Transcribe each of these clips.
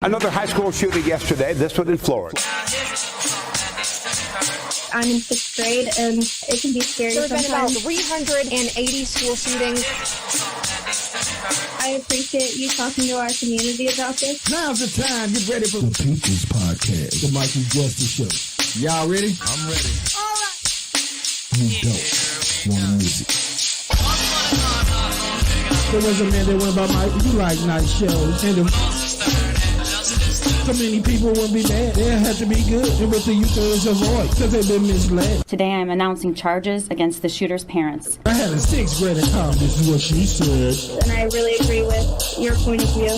Another high school shooting yesterday, this one in Florida. I'm in 6th grade, and it can be scary sometimes. There have been about 380 school shootings. I appreciate you talking to our community about this. Now's the time. Get ready for the People's Podcast, the Mikey Justice Show. Y'all ready? I'm ready. All right. You don't want music. There was a man that went by Mike. You like night shows. And so many people wouldn't be mad. They have to be good. And with the youth is avoid because they've been misled. Today I'm announcing charges against the shooter's parents. I had a 6th grader come. This is what she said. And I really agree with your point of view.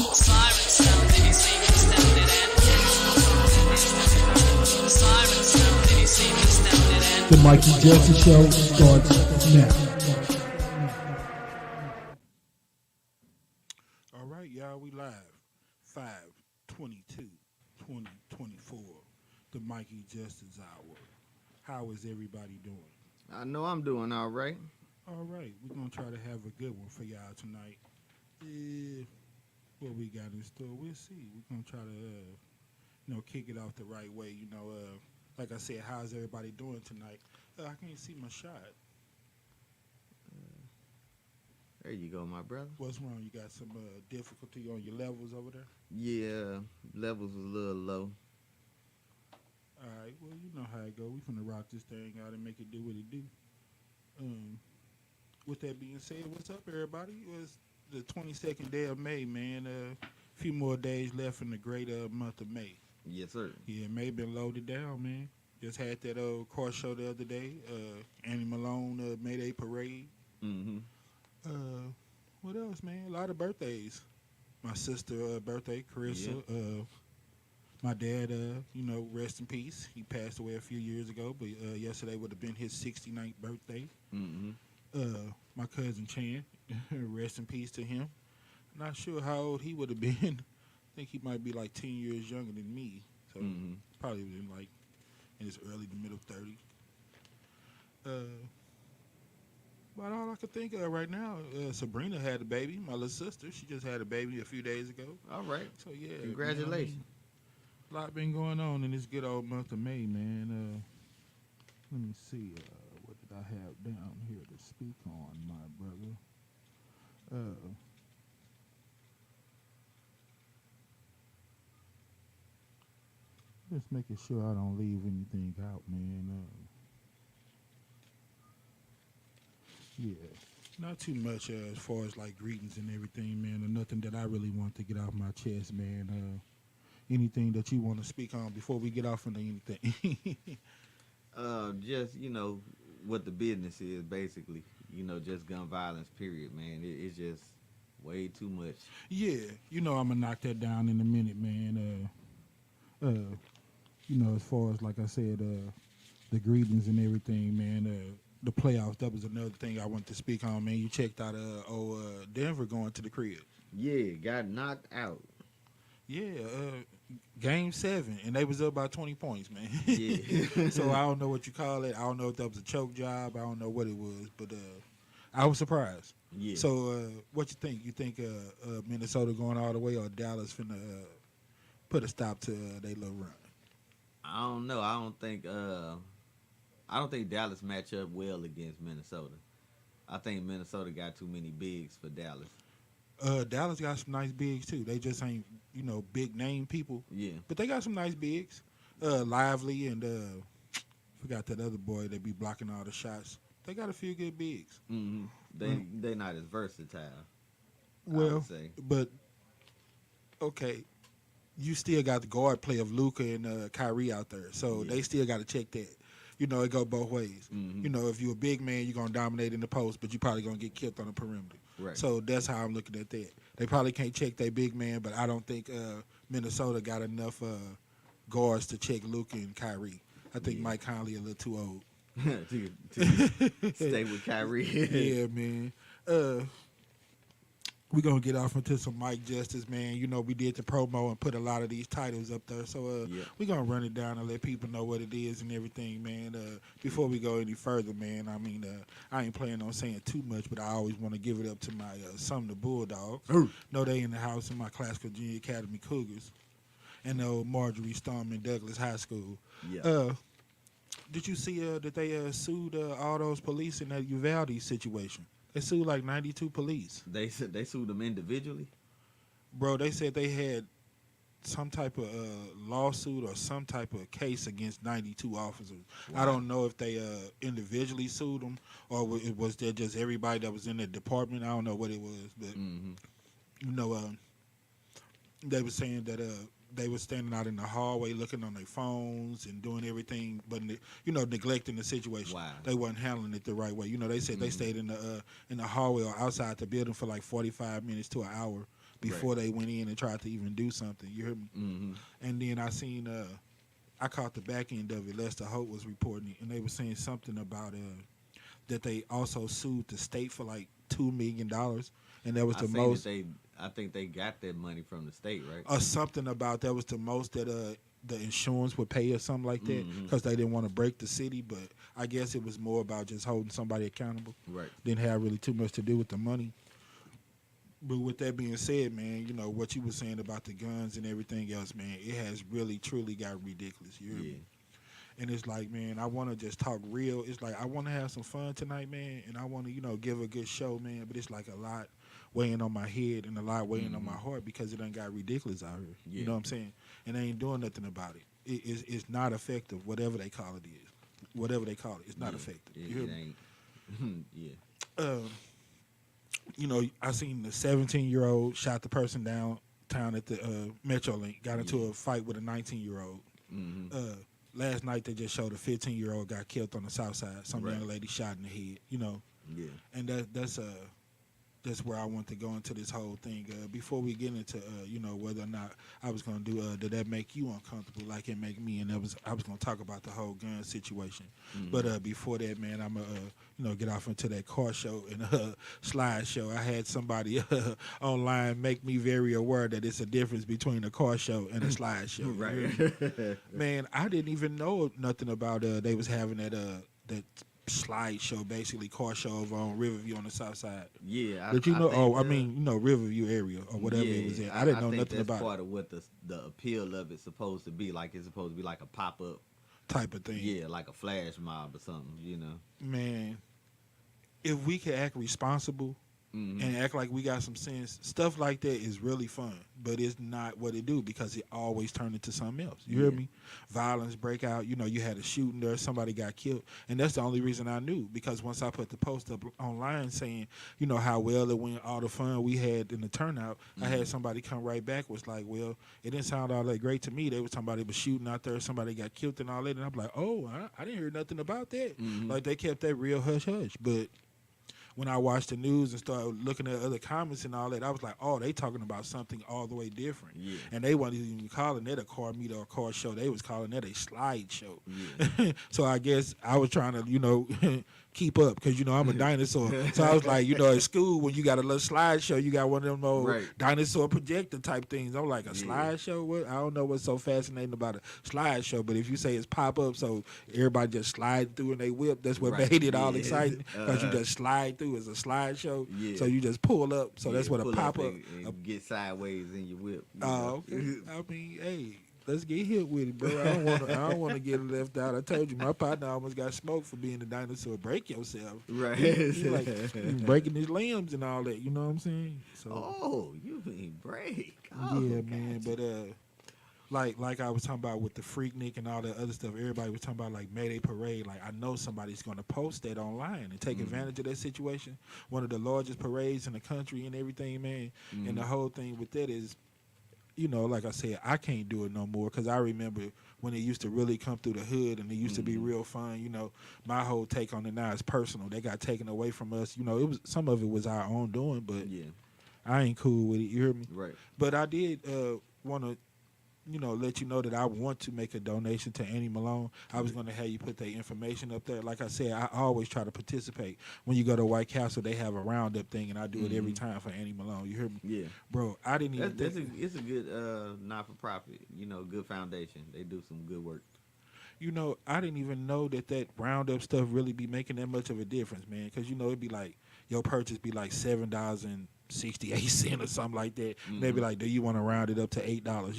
The Mikey Justice Show starts now. All right, y'all, we live. 5/22/2024. The Mikey Justice Hour. How is everybody doing? I know I'm doing all right. All right, we're going to try to have a good one for y'all tonight. What we got in store, we'll see. We're going to try to, kick it off the right way. Like I said, how's everybody doing tonight? I can't see my shot. There you go, my brother. What's wrong? You got some difficulty on your levels over there? Yeah, levels was a little low. All right, well, you know how it go. We finna rock this thing out and make it do what it do. With that being said, what's up, everybody? It was the 22nd day of May, man. A few more days left in the great month of May. Yes, sir. Yeah, May been loaded down, man. Just had that car show the other day. Annie Malone Mayday Parade. Mm-hmm. What else, man? A lot of birthdays. My sister birthday, Carissa. Yeah. My dad, rest in peace. He passed away a few years ago, but yesterday would have been his 69th birthday. Mm-hmm. My cousin Chan, rest in peace to him. Not sure how old he would have been. I think he might be like 10 years younger than me. So probably been like in his early to middle 30s. But all I can think of right now, Sabrina had a baby, my little sister. She just had a baby a few days ago. All right. So, yeah. Congratulations. A lot been going on in this good old month of May, man. Let me see. What did I have down here to speak on, my brother? Just making sure I don't leave anything out, man. Yeah, not too much as far as like greetings and everything, man, or nothing that I really want to get off my chest, man. Anything that you want to speak on before we get off into anything? Just, what the business is, basically. Just gun violence, period, man. It's just way too much. Yeah, I'm going to knock that down in a minute, man. As far as, like I said, the greetings and everything, man, the playoffs, that was another thing I wanted to speak on, man. You checked out Denver going to the crib. Yeah, got knocked out. Yeah, Game 7, and they was up by 20 points, man. Yeah. So I don't know what you call it. I don't know if that was a choke job. I don't know what it was, but I was surprised. Yeah. So what you think? You think Minnesota going all the way, or Dallas finna put a stop to their little run? I don't know. I don't think Dallas match up well against Minnesota. I think Minnesota got too many bigs for Dallas. Dallas got some nice bigs too. They just ain't, big name people. Yeah. But they got some nice bigs. Lively and forgot that other boy that be blocking all the shots. They got a few good bigs. Mm-hmm. They not as versatile. Well, I would say. But okay, you still got the guard play of Luka and Kyrie out there, so they still got to check that. It go both ways. Mm-hmm. If you're a big man, you're gonna dominate in the post, but you're probably gonna get killed on the perimeter. Right. So that's how I'm looking at that. They probably can't check their big man, but I don't think Minnesota got enough guards to check Luka and Kyrie. I think Mike Conley a little too old to stay with Kyrie. Yeah, man. We're going to get off into some Mike Justice, man. We did the promo and put a lot of these titles up there. So we're going to run it down and let people know what it is and everything, man. Before we go any further, man, I ain't planning on saying too much, but I always want to give it up to my Sumner Bulldogs. Know they in the house in my classical junior academy Cougars. and Marjorie Stoneman Douglas High School. Yeah. Did you see that they sued all those police in that Uvalde situation? They sued like 92 police. They sued them individually. Bro, they said they had some type of lawsuit or some type of case against 92 officers. Wow. I don't know if they individually sued them or it was there just everybody that was in the department. I don't know what it was, but they were saying that they were standing out in the hallway looking on their phones and doing everything, but neglecting the situation. Wow. They wasn't handling it the right way. They said they stayed in the hallway or outside the building for like 45 minutes to an hour before they went in and tried to even do something. You heard me? Mm-hmm. And then I caught the back end of it. Lester Holt was reporting it, and they were saying something about that they also sued the state for like $2 million, and that was the most. I think they got that money from the state, right? Or something about that was the most that the insurance would pay or something like that because they didn't want to break the city. But I guess it was more about just holding somebody accountable. Right. Didn't have really too much to do with the money. But with that being said, man, what you were saying about the guns and everything else, man, it has really, truly got ridiculous. You hear me? And it's like, man, I want to just talk real. It's like I want to have some fun tonight, man, and I want to, give a good show, man. But it's like a lot weighing on my head and a lot weighing on my heart because it done got ridiculous out here. Yeah. You know what I'm saying? And they ain't doing nothing about it. It's not effective, whatever they call it is. Whatever they call it, it's not effective. You hear me? Yeah. I seen the 17-year-old shot the person downtown at the Metrolink, got into a fight with a 19-year-old. Mm-hmm. Last night they just showed a 15-year-old got killed on the south side. Some young lady shot in the head, Yeah. And that's where I want to go into this whole thing. Before we get into whether or not I was going to do did that make you uncomfortable like it make me, and I was going to talk about the whole gun situation. Mm-hmm. But before that, man, I'm gonna get off into that car show and slideshow. I had somebody online make me very aware that it's a difference between a car show and a slideshow. Right. Man, I didn't even know nothing about they was having that slideshow, basically car show over on Riverview on the south side. Yeah, Did you know? Riverview area or whatever it was in. I didn't know nothing about it. That's part of what the appeal of it's supposed to be. Like it's supposed to be like a pop up type of thing. Yeah, like a flash mob or something. Man, if we could act responsible. Mm-hmm. And act like we got some sense. Stuff like that is really fun, but it's not what it do because it always turned into something else. You hear me? Violence break out. You had a shooting there. Somebody got killed. And that's the only reason I knew because once I put the post up online saying, how well it went, all the fun we had in the turnout, I had somebody come right back was like, well, it didn't sound all that great to me. They was somebody was shooting out there. Somebody got killed and all that. And I'm like, oh, I didn't hear nothing about that. Mm-hmm. Like they kept that real hush-hush. But when I watched the news and started looking at other comments and all that, I was like, oh, they talking about something all the way different. Yeah. And they wasn't even calling that a car meet or a car show. They was calling that a slide show. Yeah. So I guess I was trying to, keep up because, I'm a dinosaur. So I was like, at school when you got a little slide show, you got one of them old dinosaur projector type things. I'm like, a slide show? What? I don't know what's so fascinating about a slide show, but if you say it's pop-up, so everybody just slide through and they whip, that's what made it all exciting because you just slide through as a slide show. Yeah. So you just pull up. So that's what a pop-up. And get sideways in your whip. Oh, okay. I mean, hey. Let's get hit with it, bro. I don't want to get left out. I told you, my partner almost got smoked for being a dinosaur. Break yourself, right? He like breaking his limbs and all that. You know what I'm saying? So, you mean break? Oh, yeah, man. But like I was talking about with the Freaknik and all that other stuff. Everybody was talking about like Mayday Parade. Like I know somebody's going to post that online and take advantage of that situation. One of the largest parades in the country and everything, man. And the whole thing with that is. Like I said, I can't do it no more because I remember when it used to really come through the hood and it used to be real fun. My whole take on it now is personal. They got taken away from us. It was some of it was our own doing, but I ain't cool with it. You hear me? Right. But I did want to, let you know that I want to make a donation to Annie Malone. I was going to have you put their information up there. Like I said, I always try to participate. When you go to White Castle, they have a roundup thing, and I do it every time for Annie Malone. You hear me? Yeah. Bro, I didn't even... It's a good not-for-profit, good foundation. They do some good work. I didn't even know that roundup stuff really be making that much of a difference, man. Because, it'd be like, your purchase be like $7.68 or something like that. They'd be like, do you want to round it up to $8,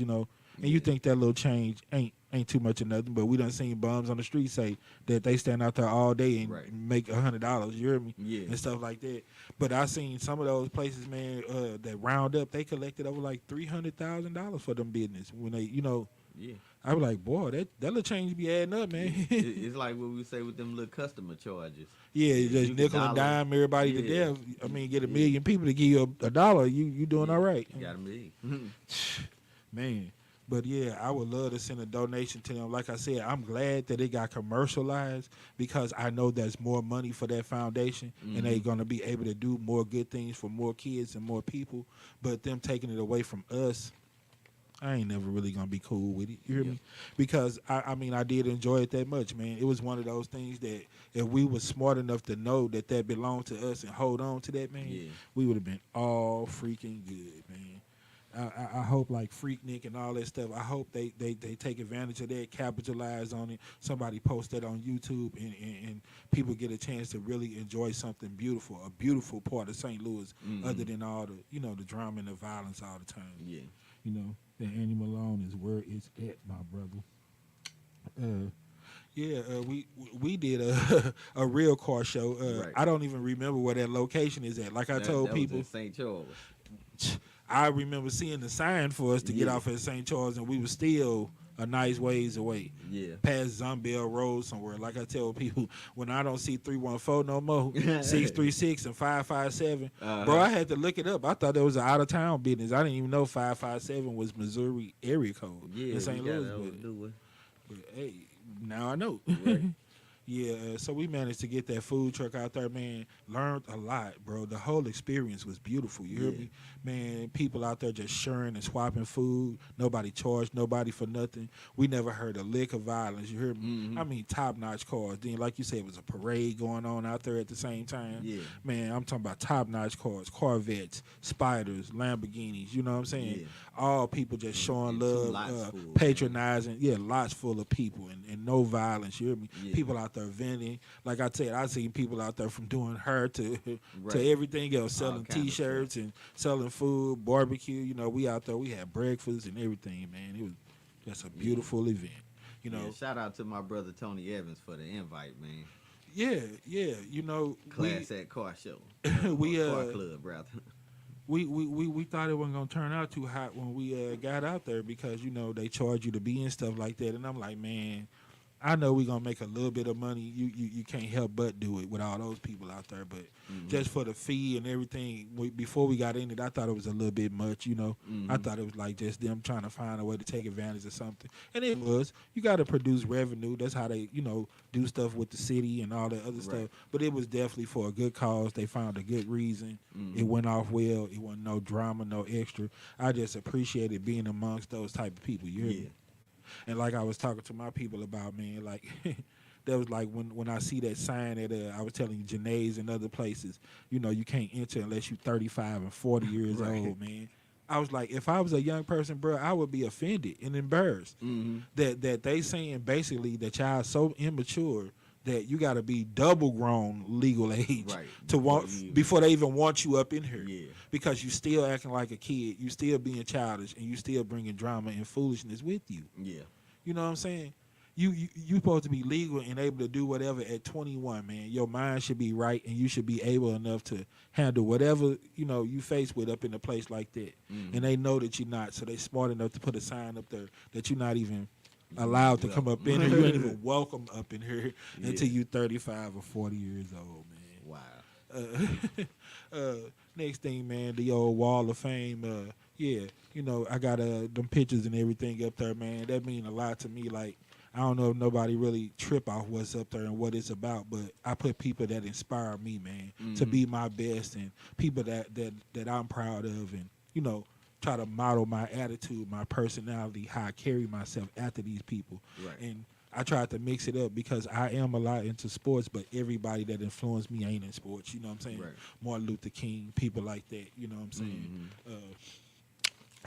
And you think that little change ain't too much of nothing, but we done seen bums on the street say that they stand out there all day and make $100, you hear me? Yeah. And stuff like that. But I seen some of those places, man, that round up, they collected over like $300,000 for them business when they, you know. Yeah. I was like, boy, that little change be adding up, man. It's like what we say with them little customer charges. Yeah, just nickel and dime everybody to death. I mean, get 1 million people to give you $1, you doing all right. You got me. Man. But yeah, I would love to send a donation to them. Like I said, I'm glad that it got commercialized because I know there's more money for that foundation and they're going to be able to do more good things for more kids and more people. But them taking it away from us, I ain't never really going to be cool with it. You hear me? Because, I mean, I did enjoy it that much, man. It was one of those things that if we was smart enough to know that belonged to us and hold on to that, man, we would have been all freaking good, man. I hope like Freaknik and all that stuff, I hope they take advantage of that, capitalize on it. Somebody post that on YouTube and people get a chance to really enjoy something beautiful, a beautiful part of St. Louis, other than all the, you know, the drama and the violence all the time. Yeah. You know, the Annie Malone is where it's at, my brother. We did a real car show. Right. I don't even remember where that location is at. Like I told people, was in St. Charles. I remember seeing the sign for us to get off at St. Charles, and we were still a nice ways away. Yeah. Past Zumbell Road somewhere. Like I tell people, when I don't see 314 no more, 636 and 557, bro, I had to look it up. I thought that was an out-of-town business. I didn't even know 557 was Missouri area code in St. Louis. But hey, now I know. Right. Yeah, so we managed to get that food truck out there, man. Learned a lot, bro. The whole experience was beautiful. You hear me? Man, people out there just sharing and swapping food. Nobody charged nobody for nothing. We never heard a lick of violence. You hear me? I mean, top-notch cars. Then, like you said, it was a parade going on out there at the same time. Yeah. Man, I'm talking about top-notch cars, Corvettes, Spiders, Lamborghinis. You know what I'm saying? Yeah. All people just showing love, patronizing. Man. Yeah, lots full of people and no violence. You hear me? Yeah. People out there vending. Like I said, I seen people out there from doing hair to everything else, selling T-shirts and selling food, barbecue. You know, we out there, we had breakfast and everything, man. It was just a beautiful event. You know, shout out to my brother Tony Evans for the invite, man. Yeah. You know, Class at car show. Car club, rather. We thought it wasn't gonna turn out too hot when we got out there because you know they charge you to be and stuff like that, and I'm like, man, I know we're going to make a little bit of money. You can't help but do it with all those people out there. But just for the fee and everything, before we got in it, I thought it was a little bit much, you know. I thought it was like just them trying to find a way to take advantage of something. And it was. You got to produce revenue. That's how they, you know, do stuff with the city and all that other stuff. But it was definitely for a good cause. They found a good reason. It went off well. It wasn't no drama, no extra. I just appreciated being amongst those type of people. You hear me? And like I was talking to my people about, man, like that was like when I see that sign at I was telling you, Janae's and other places, you know, you can't enter unless you're 35 and 40 years old, man. I was like, if I was a young person, bro, I would be offended and embarrassed that they saying basically that y'all so immature that you got to be double grown legal age to want before they even want you up in here. Yeah. Because you still acting like a kid, you still being childish, and you still bringing drama and foolishness with you. Yeah, you know what I'm saying? You supposed to be legal and able to do whatever at 21, man. Your mind should be right, and you should be able enough to handle whatever you know you face with up in a place like that. And they know that you're not, so they smart enough to put a sign up there that you're not even allowed to come up in here. You ain't even welcome up in here until you 35 or 40 years old, man. Wow. Next thing, man, the old Wall of Fame. You know, I got them pictures and everything up there, man. That mean a lot to me. Like, I don't know if nobody really trip off what's up there and what it's about, but I put people that inspire me, man, to be my best, and people that I'm proud of, and, you know, try to model my attitude, my personality, how I carry myself after these people. Right. And I tried to mix it up because I am a lot into sports, but everybody that influenced me ain't in sports. You know what I'm saying? Right. Martin Luther King, people like that. You know what I'm saying?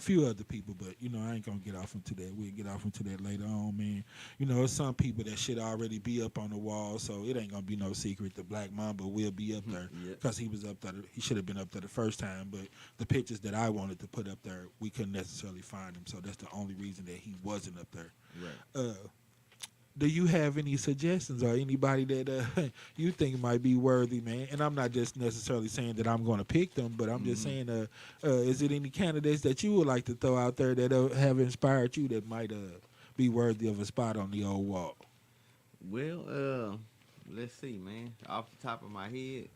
few other people, but I ain't gonna get off into that. We'll get off into that later on, man. There's some people that should already be up on the wall, so it ain't gonna be no secret. The Black Mamba will be up there because he was up there. He should have been up there the first time, but the pictures that I wanted to put up there, we couldn't necessarily find him, so that's the only reason that he wasn't up there. Right. Do you have any suggestions or anybody that you think might be worthy, man? And I'm not just necessarily saying that I'm going to pick them, but I'm just saying, is it any candidates that you would like to throw out there that have inspired you that might be worthy of a spot on the old wall? Well, let's see, man. Off the top of my head,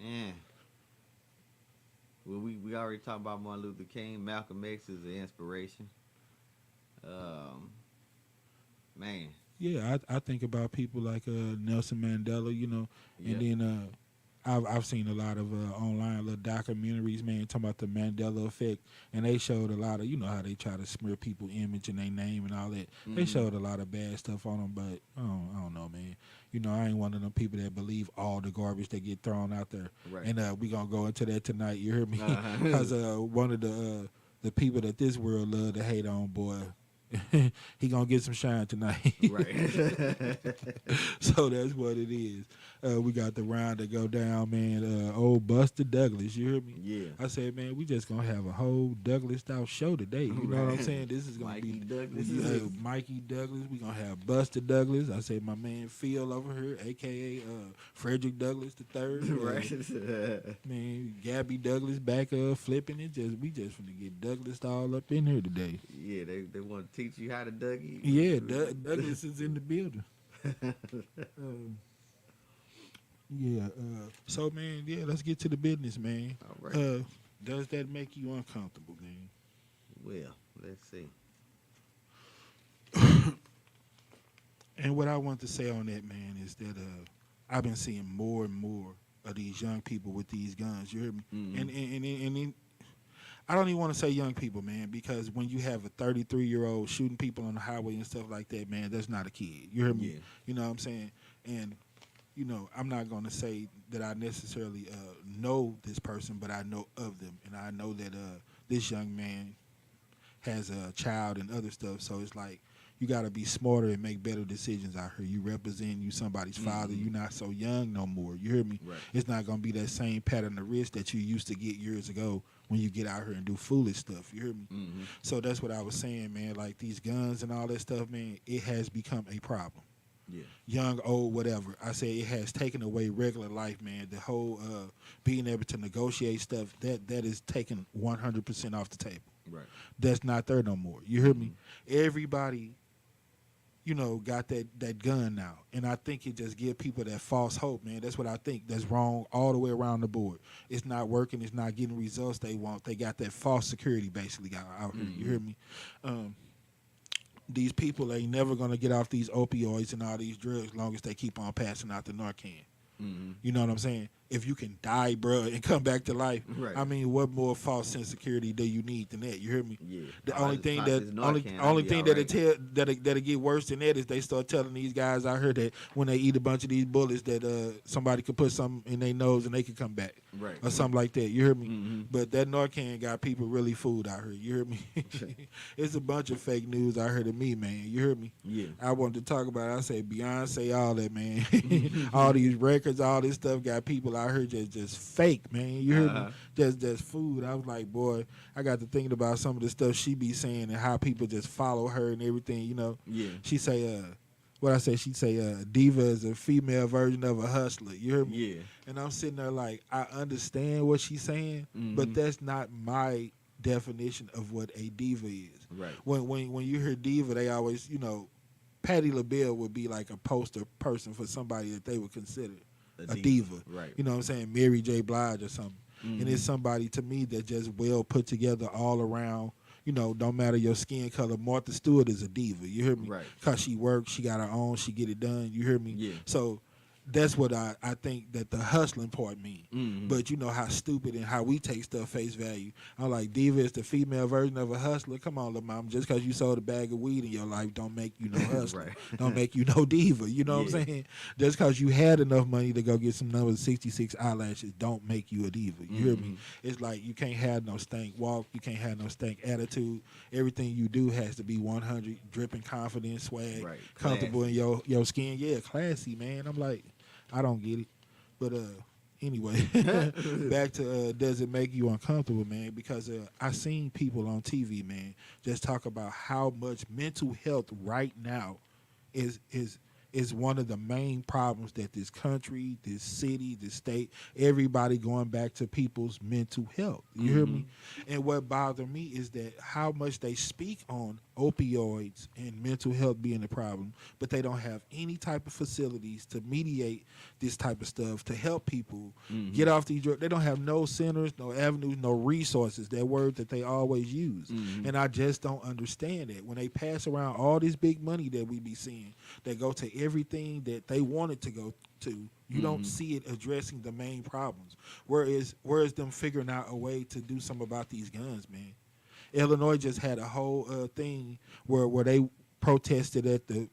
man. Well, we already talked about Martin Luther King. Malcolm X is an inspiration. Man. Yeah, I think about people like Nelson Mandela, and then I've seen a lot of online little documentaries, man, talking about the Mandela effect, and they showed a lot of, how they try to smear people's image and their name and all that. They showed a lot of bad stuff on them, but I don't know, man. I ain't one of them people that believe all the garbage that get thrown out there. Right. And we gonna go into that tonight. You hear me? Because one of the people that this world love to hate on, boy. He gonna get some shine tonight. Right. So that's what it is. We got the round to go down, man. Old Buster Douglas, you hear me? Yeah. I said, man, we just gonna have a whole Douglas style show today. You know what I'm saying? This is gonna Mikey be Douglas. Mikey Douglas. We gonna have Buster Douglas. I say my man Phil over here, aka Frederick Douglas the third. Right. Man, Gabby Douglas back flipping it. We just finna get Douglas all up in here today. Yeah, they want to teach you how to Dougie. Yeah, Douglas is in the building. So, man, let's get to the business, man. All right. Does that make you uncomfortable, man? Well, let's see. And what I want to say on that, man, is that I've been seeing more and more of these young people with these guns. You hear me? Mm-hmm. And I don't even want to say young people, man, because when you have a 33-year-old shooting people on the highway and stuff like that, man, that's not a kid. You hear me? Yeah. You know what I'm saying? And, I'm not going to say that I necessarily know this person, but I know of them. And I know that this young man has a child and other stuff. So it's like you got to be smarter and make better decisions out here. You represent you somebody's father. You're not so young no more. You hear me? Right. It's not going to be that same pattern of risk that you used to get years ago when you get out here and do foolish stuff. You hear me? Mm-hmm. So that's what I was saying, man. Like these guns and all that stuff, man, it has become a problem. Yeah. Young, old, whatever. I say it has taken away regular life, man. The whole being able to negotiate stuff, that is taken 100% off the table. Right. That's not there no more. You hear me? Everybody, got that gun now. And I think it just give people that false hope, man. That's what I think. That's wrong all the way around the board. It's not working. It's not getting results they want. They got that false security basically out here. You hear me? These people ain't never going to get off these opioids and all these drugs as long as they keep on passing out the Narcan. Mm-hmm. You know what I'm saying? If you can die, bro, and come back to life, right. I mean, what more false insecurity do you need than that? You hear me? Yeah. The only thing that'll get worse than that is they start telling these guys out here that when they eat a bunch of these bullets that somebody could put something in their nose and they could come back, right, or something like that. You hear me? Mm-hmm. But that Narcan got people really fooled out here. You hear me? It's a bunch of fake news out here to me, man. You hear me? Yeah. I wanted to talk about it. I say Beyonce, all that, man. All these records, all this stuff got people out here just fake, man. You hear me? Just food. I was like, boy, I got to thinking about some of the stuff she be saying and how people just follow her and everything, Yeah. She say, what I say, she say, diva is a female version of a hustler. You hear me? Yeah. And I'm sitting there like, I understand what she's saying, but that's not my definition of what a diva is. Right. When you hear diva, they always, Patti LaBelle would be like a poster person for somebody that they would consider a diva. Right. You know what I'm saying? Mary J. Blige or something. And it's somebody to me that just well put together all around. Don't matter your skin color. Martha Stewart is a diva. You hear me? Right. Because she works, she got her own, she get it done. You hear me? Yeah. So that's what I think that the hustling part mean. Mm-hmm. But you know how stupid and how we take stuff face value. I'm like, diva is the female version of a hustler. Come on, little mom. Just because you sold a bag of weed in your life don't make you no hustler. Right. Don't make you no diva. You know what I'm saying? Just because you had enough money to go get some number 66 eyelashes don't make you a diva. You hear me? It's like you can't have no stank walk. You can't have no stank attitude. Everything you do has to be 100, dripping confidence, swag, Right. comfortable in your skin. Yeah, classy, man. I'm like, I don't get it. But anyway, back to does it make you uncomfortable, man? Because I seen people on TV, man, just talk about how much mental health right now is one of the main problems that this country, this city, this state, everybody going back to people's mental health. You hear me? And what bothered me is that how much they speak on opioids and mental health being a problem, but they don't have any type of facilities to mediate this type of stuff to help people get off these drugs. They don't have no centers, no avenues, no resources. That word that they always use. And I just don't understand it. When they pass around all this big money that we be seeing that go to everything that they wanted to go to, you don't see it addressing the main problems. Where is them figuring out a way to do something about these guns, man? Illinois just had a whole thing where they protested at the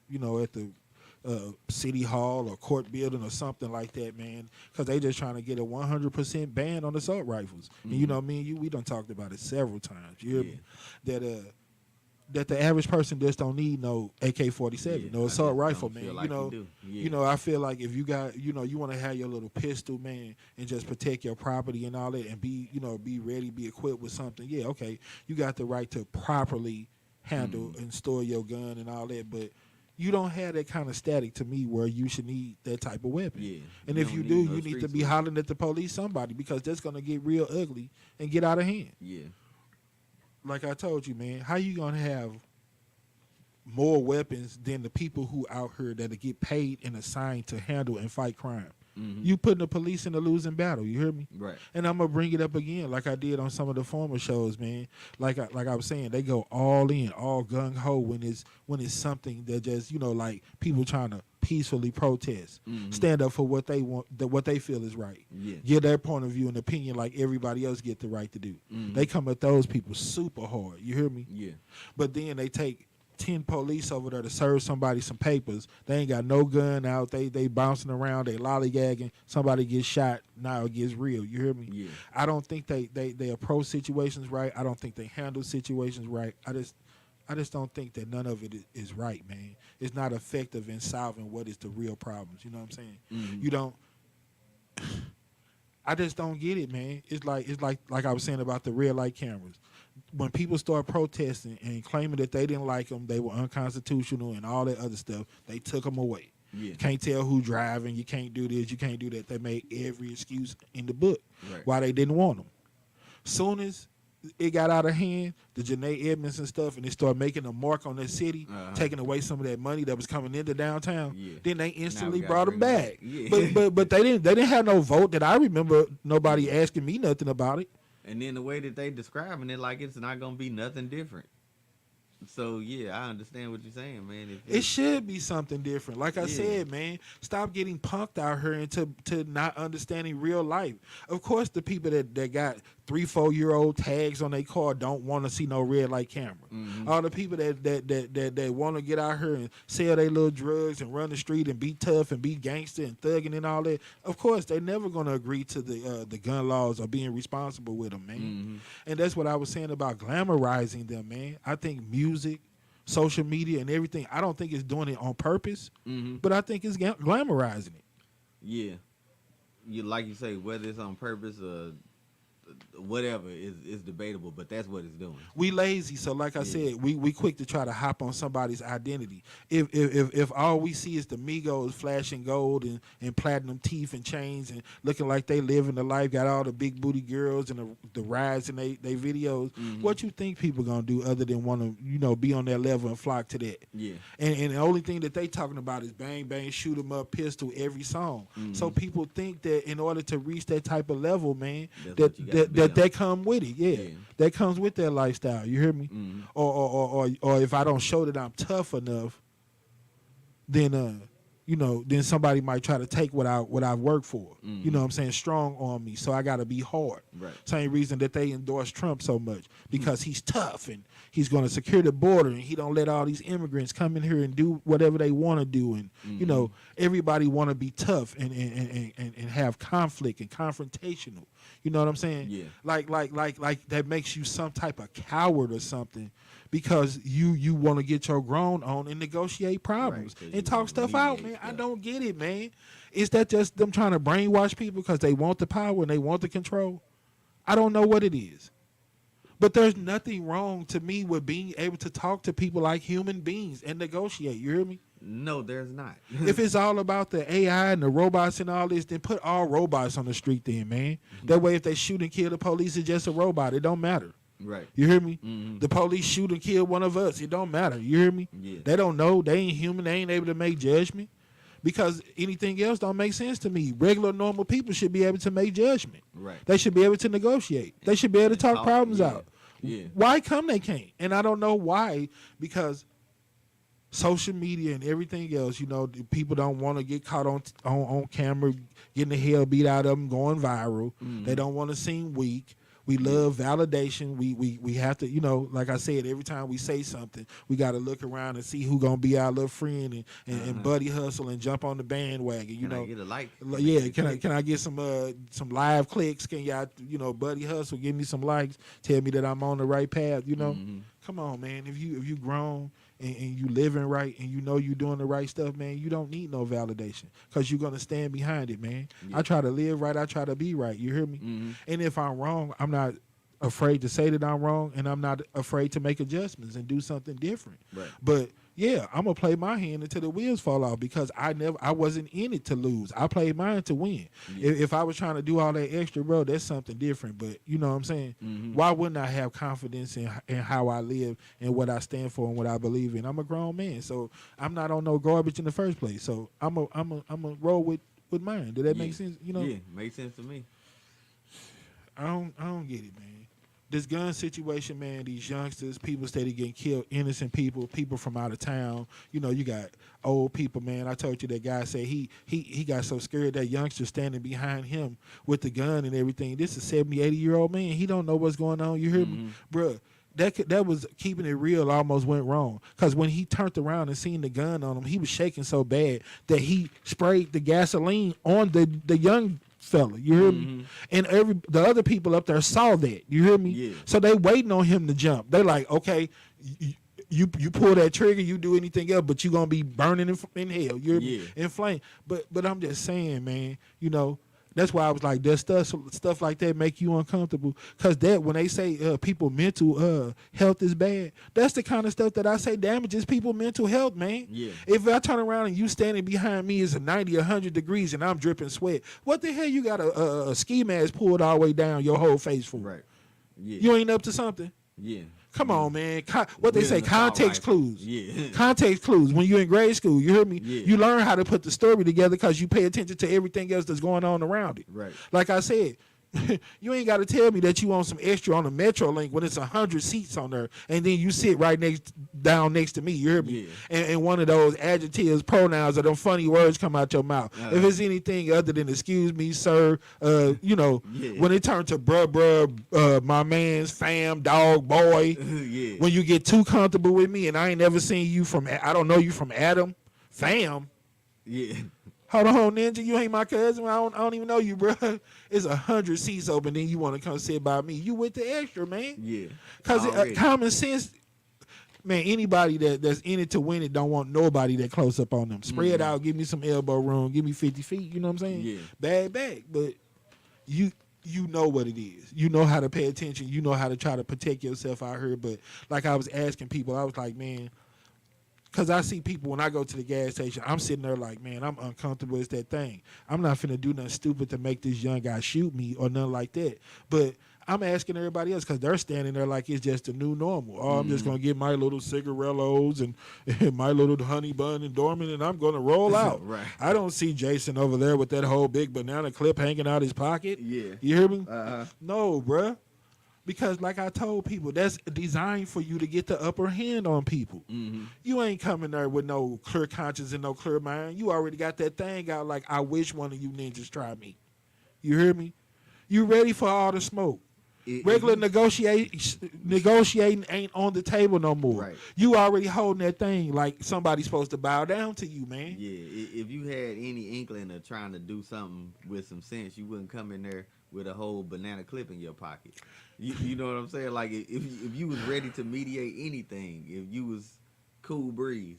city hall or court building or something like that, man, because they just trying to get a 100% ban on assault rifles. And you know, me and you, we done talked about it several times. You hear me? That the average person just don't need no AK-47, no assault rifle, man. Like you know, I feel like if you got, you want to have your little pistol, man, and just protect your property and all that, and be ready, be equipped with something. Yeah, okay, you got the right to properly handle and store your gun and all that, but you don't have that kind of static to me where you should need that type of weapon. Yeah. And if you do, you need to be hollering at the police, somebody, because that's gonna get real ugly and get out of hand. Yeah. Like I told you, man, how you gonna have more weapons than the people who out here that get paid and assigned to handle and fight crime? You putting the police in a losing battle. You hear me? Right. And I'm gonna bring it up again, like I did on some of the former shows, man. Like I was saying, they go all in, all gung ho when it's something that just like people trying to peacefully protest, stand up for what they want, what they feel is right. Yeah. Give their point of view and opinion like everybody else get the right to do. They come at those people super hard. You hear me? Yeah. But then they take 10 police over there to serve somebody some papers. They ain't got no gun out. They bouncing around. They lollygagging. Somebody gets shot. Now it gets real. You hear me? Yeah. I don't think they approach situations right. I don't think they handle situations right. I just don't think that none of it is right, man. It's not effective in solving what is the real problems. You know what I'm saying? You don't. I just don't get it, man. It's like I was saying about the red light cameras. When people start protesting and claiming that they didn't like them, they were unconstitutional and all that other stuff, they took them away. Yeah. You can't tell who driving. You can't do this. You can't do that. They made every excuse in the book why they didn't want them. Soon as it got out of hand, the Janae Edmonds and stuff, and they started making a mark on the city, taking away some of that money that was coming into downtown. Then they instantly brought them back. Yeah. But they didn't have no vote that I remember. Nobody asking me nothing about it. And then the way that they describing it, like it's not gonna be nothing different. So yeah, I understand what you're saying, man. It should be something different. Like I said, man, stop getting punked out here into not understanding real life. Of course, the people that got 3-4-year-old tags on their car don't want to see no red light camera. All the people that want to get out here and sell their little drugs and run the street and be tough and be gangster and thugging and all that, of course, they're never going to agree to the gun laws or being responsible with them, man. And that's what I was saying about glamorizing them, man. I think music, social media, and everything, I don't think it's doing it on purpose, but I think it's glamorizing it. Yeah. Like you say, whether it's on purpose or whatever is debatable, but that's what it's doing. We lazy, so like I said, we quick to try to hop on somebody's identity. If all we see is the Migos flashing gold and platinum teeth and chains and looking like they living the life, got all the big booty girls and the rides in they videos, what you think people gonna do other than want to be on that level and flock to that? Yeah. And the only thing that they talking about is bang bang, shoot 'em up, pistol every song. So people think that in order to reach that type of level, man, that come with it, that comes with their lifestyle. You hear me? Or if I don't show that I'm tough enough, then then somebody might try to take what I've worked for. You know what I'm saying? Strong on me, so I got to be hard. Right. Same reason that they endorse Trump so much, because he's tough and he's going to secure the border and he don't let all these immigrants come in here and do whatever they want to do. And everybody want to be tough and have conflict and confrontational. You know what I'm saying? Yeah. Like that makes you some type of coward or something, because you want to get your grown on and negotiate problems and talk stuff out, man. I don't get it, man. Is that just them trying to brainwash people because they want the power and they want the control? I don't know what it is. But there's nothing wrong to me with being able to talk to people like human beings and negotiate. You hear me? No, there's not. If it's all about the AI and the robots and all this, then put all robots on the street then, man. That way if they shoot and kill the police, it's just a robot. It don't matter. Right. You hear me? The police shoot and kill one of us. It don't matter. You hear me? Yeah. They don't know. They ain't human. They ain't able to make judgment, because anything else don't make sense to me. Regular, normal people should be able to make judgment. Right. They should be able to negotiate. They should be able to talk problems out. Yeah. Why come they can't? And I don't know why, because social media and everything else, people don't want to get caught on camera, getting the hell beat out of them, going viral. They don't want to seem weak. We love validation. We have to, like I said, every time we say something, we got to look around and see who gonna be our little friend and buddy hustle and jump on the bandwagon. Can I get a like? Yeah. Can I get some live clicks? Can y'all buddy hustle? Give me some likes. Tell me that I'm on the right path. Come on, man. If you grown and you living right and you doing the right stuff, man, you don't need no validation, because you're gonna stand behind it, man. I try to live right. I try to be right. You hear me? And if I'm wrong, I'm not afraid to say that I'm wrong, and I'm not afraid to make adjustments and do something different. Right. But yeah, I'm gonna play my hand until the wheels fall off, because I wasn't in it to lose. I played mine to win. Yeah. If I was trying to do all that extra, bro, that's something different. But you know what I'm saying? Why wouldn't I have confidence in how I live and what I stand for and what I believe in? I'm a grown man, so I'm not on no garbage in the first place. So I'm a roll with mine. Did that make sense? Yeah, makes sense to me. I don't get it, man. This gun situation, man, these youngsters, people steady getting killed, innocent people from out of town. You got old people, man. I told you that guy said he got so scared that youngster standing behind him with the gun and everything. This is a 70, 80-year-old man. He don't know what's going on. You hear me? Bruh, that was Keeping It Real almost went wrong, because when he turned around and seen the gun on him, he was shaking so bad that he sprayed the gasoline on the young fella. You hear me? And the other people up there saw that. You hear me? Yeah. So they waiting on him to jump. They like, okay, you pull that trigger, you do anything else, but you gonna be burning in hell. You hear me? In flame. But I'm just saying, man. That's why I was like, does stuff like that make you uncomfortable? Because that, when they say people mental health is bad, that's the kind of stuff that I say damages people mental health, man. Yeah. If I turn around and you standing behind me is a 90, 100 degrees and I'm dripping sweat, what the hell you got a ski mask pulled all the way down your whole face for? Right. Yeah. You ain't up to something? Yeah. Come on, man. What they say, context clues. Yeah. Context clues. When you're in grade school, you hear me? Yeah. You learn how to put the story together because you pay attention to everything else that's going on around it. Right. Like I said, you ain't got to tell me that you want some extra on the Metro Link when it's 100 seats on there, and then you sit right down next to me. You hear me? Yeah. And one of those adjectives, pronouns, or them funny words come out your mouth. If it's anything other than excuse me, sir, when it turns to bruh, my man's fam, dog, boy, when you get too comfortable with me and I ain't never seen you I don't know you from Adam, fam. Yeah. Hold on, Ninja, you ain't my cousin. I don't even know you, bro. It's 100 seats open, then you want to come sit by me. You with the extra, man. Yeah. Because common sense, man, anybody that's in it to win it don't want nobody that close up on them. Spread out, give me some elbow room, give me 50 feet, you know what I'm saying? Yeah. Bad back, but you know what it is. You know how to pay attention. You know how to try to protect yourself out here. But like I was asking people, I was like, man, because I see people when I go to the gas station, I'm sitting there like, man, I'm uncomfortable. It's that thing. I'm not finna do nothing stupid to make this young guy shoot me or nothing like that. But I'm asking everybody else because they're standing there like it's just a new normal. Oh, I'm just going to get my little cigarellos and my little honey bun and Dorman, and I'm going to roll out. Right. I don't see Jason over there with that whole big banana clip hanging out his pocket. Yeah. You hear me? Uh-huh. No, bruh. Because like I told people, that's designed for you to get the upper hand on people. Mm-hmm. You ain't coming there with no clear conscience and no clear mind. You already got that thing out like, I wish one of you ninjas try me. You hear me? You ready for all the smoke. Regular negotiating ain't on the table no more. Right. You already holding that thing like somebody's supposed to bow down to you, man. Yeah, if you had any inkling of trying to do something with some sense, you wouldn't come in there with a whole banana clip in your pocket. You know what I'm saying? Like if you was ready to mediate anything, if you was cool breeze,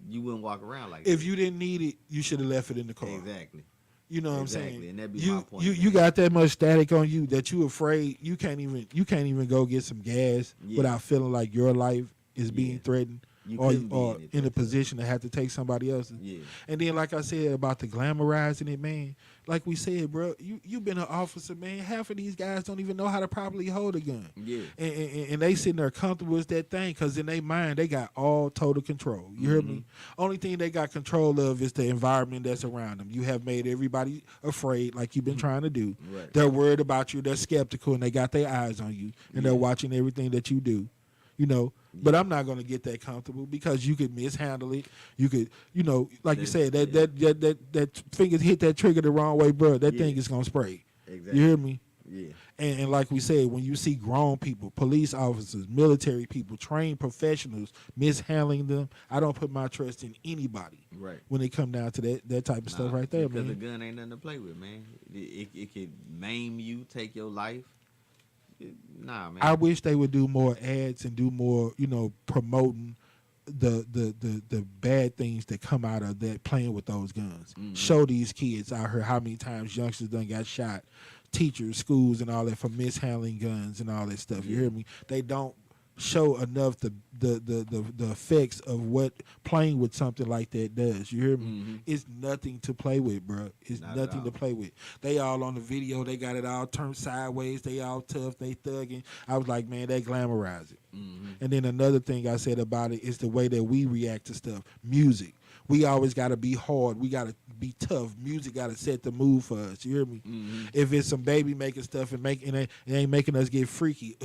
you wouldn't walk around like that. If you didn't need it, you should have left it in the car. Exactly. You know what exactly. I'm saying? And that'd be my point. You got that much static on you that you afraid you can't even go get some gas without feeling like your life is being threatened. Or in a position to have to take somebody else's. Yeah. And then, like I said about the glamorizing it, man, like we said, bro, you been an officer, man. Half of these guys don't even know how to properly hold a gun. Yeah. And they sitting there comfortable with that thing because in their mind, they got all total control. You hear me? Only thing they got control of is the environment that's around them. You have made everybody afraid like you've been trying to do. Right. They're worried about you. They're skeptical, and they got their eyes on you, and they're watching everything that you do. You know, but I'm not going to get that comfortable because you could mishandle it. You could, you know, like you said, that fingers hit that trigger the wrong way, bro. That thing is going to spray. Exactly. You hear me? Yeah. And like we said, when you see grown people, police officers, military people, trained professionals mishandling them, I don't put my trust in anybody. Right. When it come down to that type of stuff right there, man. Because the gun ain't nothing to play with, man. It could maim you, take your life. Nah, man. I wish they would do more ads and do more, you know, promoting the bad things that come out of that playing with those guns. Mm-hmm. Show these kids out here how many times youngsters done got shot, teachers, schools, and all that for mishandling guns and all that stuff. You hear me? They don't show enough the effects of what playing with something like that does. You hear me? Mm-hmm. It's nothing to play with, bro. It's nothing to play with. They all on the video. They got it all turned sideways. They all tough. They thugging. I was like, man, they glamorize it. Mm-hmm. And then another thing I said about it is the way that we react to stuff. Music. We always got to be hard. We got to be tough. Music got to set the mood for us. You hear me? Mm-hmm. If it's some baby making stuff and it ain't making us get freaky,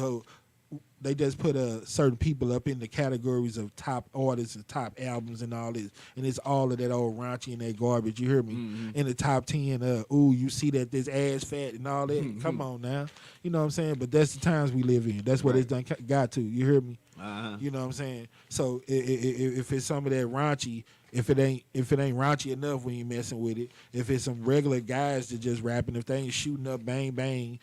they just put certain people up in the categories of top artists and top albums and all this. And it's all of that old raunchy and that garbage. You hear me? Mm-hmm. In the top 10, you see that this ass fat and all that. Mm-hmm. Come on now. You know what I'm saying? But that's the times we live in. That's what it's done got to. You hear me? Uh-huh. You know what I'm saying? So if it's some of that raunchy, if it ain't raunchy enough, we ain't messing with it. If it's some regular guys that just rapping, if they ain't shooting up, bang bang,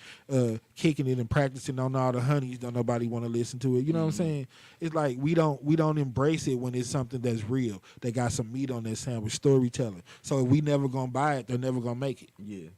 kicking it and practicing on all the honeys, don't nobody want to listen to it. You know what I'm saying? It's like we don't embrace it when it's something that's real. They got some meat on that sandwich, storytelling. So if we never gonna buy it, they're never gonna make it. Yeah.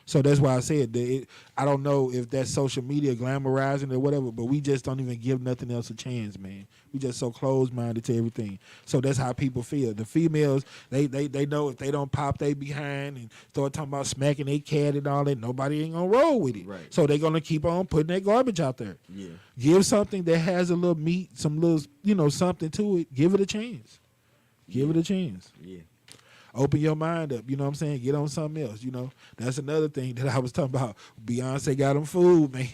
So that's why I said that I don't know if that's social media glamorizing or whatever, but we just don't even give nothing else a chance, man. We just so closed-minded to everything. So that's how people feel. The females, they know if they don't pop they behind and start talking about smacking their cat and all that, nobody ain't going to roll with it. Right. So they're going to keep on putting that garbage out there. Yeah. Give something that has a little meat, some little, something to it. Give it a chance. Give it a chance. Yeah. Open your mind up, you know what I'm saying? Get on something else, you know? That's another thing that I was talking about. Beyonce got them fooled, man.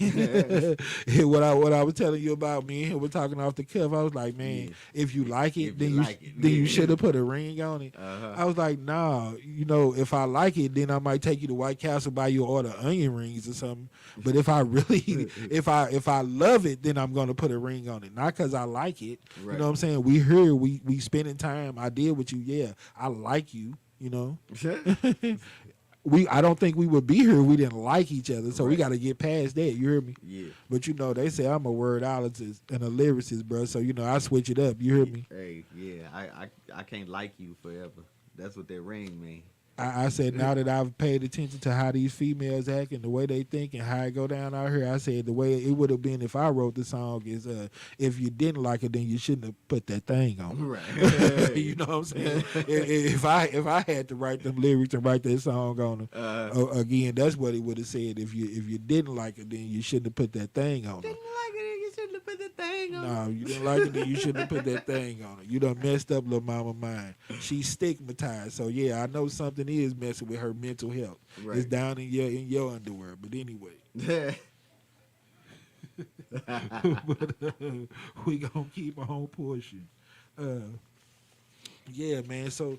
Yeah. what I was telling you about, me and him, we're talking off the cuff. I was like, man, if you like it, then you should have put a ring on it. Uh-huh. I was like, nah, if I like it, then I might take you to White Castle, buy you order onion rings or something. But if I really, if I love it, then I'm going to put a ring on it. Not because I like it. Right. You know what I'm saying? We here, we spending time. I did with you. Yeah, I like you. You know, I don't think we would be here if we didn't like each other. So we got to get past that. You hear me? Yeah. But they say I'm a wordologist and a lyricist, bro. So I switch it up. You hear me? Hey, yeah. I can't like you forever. That's what that ring means. I said now that I've paid attention to how these females act and the way they think and how it go down out here, I said the way it would have been if I wrote the song is if you didn't like it, then you shouldn't have put that thing on. Right. You know what I'm saying? if I had to write them lyrics and write that song on them, again, that's what it would have said. If you didn't like it, then you shouldn't have put that thing on. Didn't like it, you shouldn't have put that thing on. No, you didn't like it, then you shouldn't have put that thing on it. You done messed up little mama mind. She's stigmatized. So yeah, I know something is messing with her mental health. Right. It's down in your underwear. But anyway. but we gonna keep on pushing. Yeah, man. So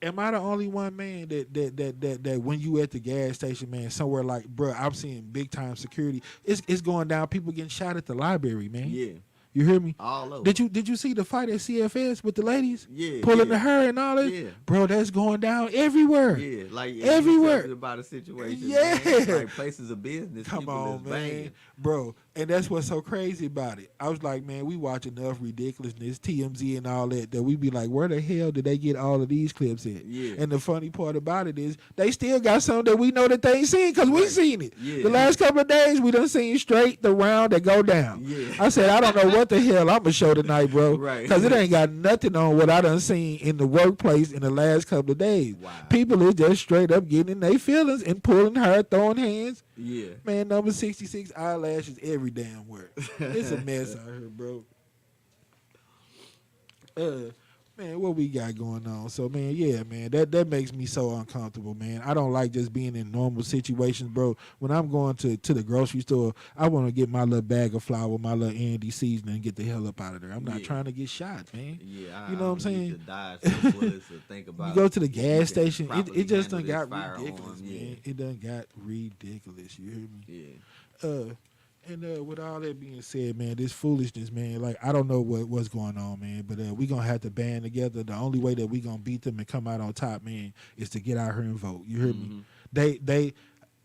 am I the only one, man, that when you at the gas station, man, somewhere like, bro, I'm seeing big time security. It's going down. People getting shot at the library, man. Yeah. You hear me? All over. Did you see the fight at CFS with the ladies? Yeah. Pulling yeah. the hair and all that? Yeah. Bro, that's going down everywhere. Yeah, like everywhere. about a situation. Yeah. Man. Like places of business. Come people on, is man. banging. Bro, and that's what's so crazy about it. I was like, man, we watch enough ridiculousness, TMZ and all that we be like, where the hell did they get all of these clips at? Yeah. And the funny part about it is they still got some that we know that they ain't seen because we seen it. Yeah. The last couple of days, we done seen straight the round that go down. Yeah. I said, I don't know what the hell I'm going to show tonight, bro. Right. Because it ain't got nothing on what I done seen in the workplace in the last couple of days. Wow. People is just straight up getting in their feelings and pulling hair, throwing hands. Yeah. Man, number 66 eyelashes every damn where. It's a mess out here, bro. Man, what we got going on? So, man, yeah, man, that makes me so uncomfortable, man. I don't like just being in normal situations, bro. When I'm going to the grocery store, I want to get my little bag of flour, my little Andy seasoning, and get the hell up out of there. I'm not trying to get shot, man. Yeah, you know what I'm saying? To dodge some bullets or think about you go to the gas station, it just done handle got this ridiculous, firearm, man. It done got ridiculous. You hear me? Yeah. And with all that being said, man, this foolishness, man, like, I don't know what's going on, man, but we going to have to band together. The only way that we going to beat them and come out on top, man, is to get out here and vote. You hear me?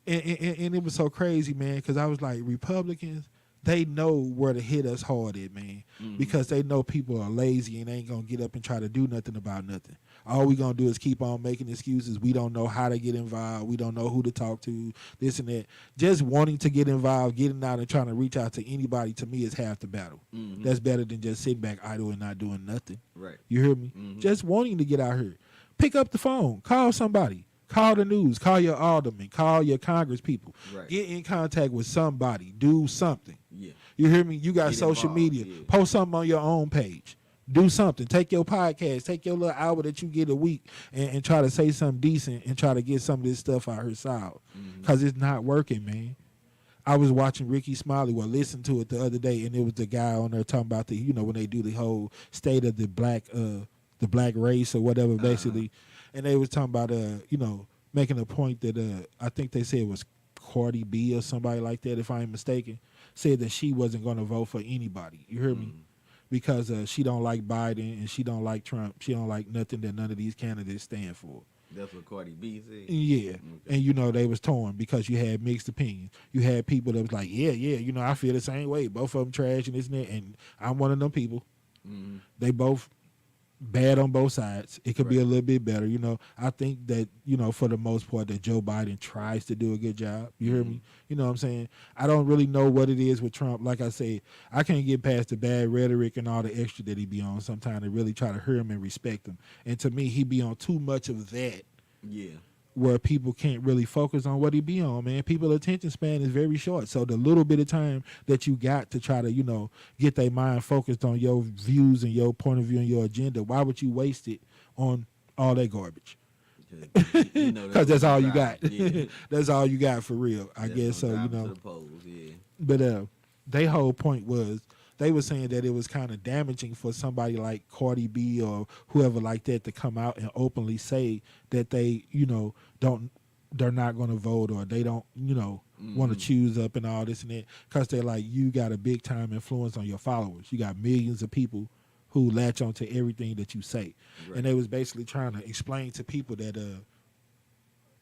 And it was so crazy, man, because I was like, Republicans, they know where to hit us hard at, man, because they know people are lazy and ain't going to get up and try to do nothing about nothing. All we going to do is keep on making excuses. We don't know how to get involved. We don't know who to talk to, this and that. Just wanting to get involved, getting out and trying to reach out to anybody, to me, is half the battle. That's better than just sitting back idle and not doing nothing. Right. You hear me? Just wanting to get out here. Pick up the phone. Call somebody. Call the news. Call your alderman. Call your congress people. Right. Get in contact with somebody. Do something. Yeah. You hear me? You got Get social involved, media. yeah. Post something on your own page. Do something. Take your podcast. Take your little hour that you get a week and try to say something decent and try to get some of this stuff out her side. Because it's not working, man. I was watching Ricky Smiley, listened to it the other day, and it was the guy on there talking about when they do the whole state of the black race or whatever, basically. And they was talking about, making a point that I think they said it was Cardi B or somebody like that, if I ain't mistaken, said that she wasn't going to vote for anybody. You hear me? Because she don't like Biden and she don't like Trump. She don't like nothing that none of these candidates stand for. That's what Cardi B said? Yeah. Okay. And, they was torn because you had mixed opinions. You had people that was like, yeah, I feel the same way. Both of them trash and this and that. And I'm one of them people. They both bad on both sides. It could be a little bit better. I think that, for the most part, that Joe Biden tries to do a good job. You hear me? You know what I'm saying? I don't really know what it is with Trump. Like I said, I can't get past the bad rhetoric and all the extra that he be on sometimes to really try to hear him and respect him. And to me, he be on too much of that. Yeah. Where people can't really focus on what he be on, man. People's attention span is very short. So the little bit of time that you got to try to, get their mind focused on your views and your point of view and your agenda, why would you waste it on all that garbage? Because that's all you got. Yeah. That's all you got for real. I guess so, To the polls, yeah. But their whole point was, they were saying that it was kind of damaging for somebody like Cardi B or whoever like that to come out and openly say that they, they're not going to vote or they don't, want to choose up and all this and that. Because they're like, you got a big time influence on your followers. You got millions of people who latch onto everything that you say. Right. And they was basically trying to explain to people that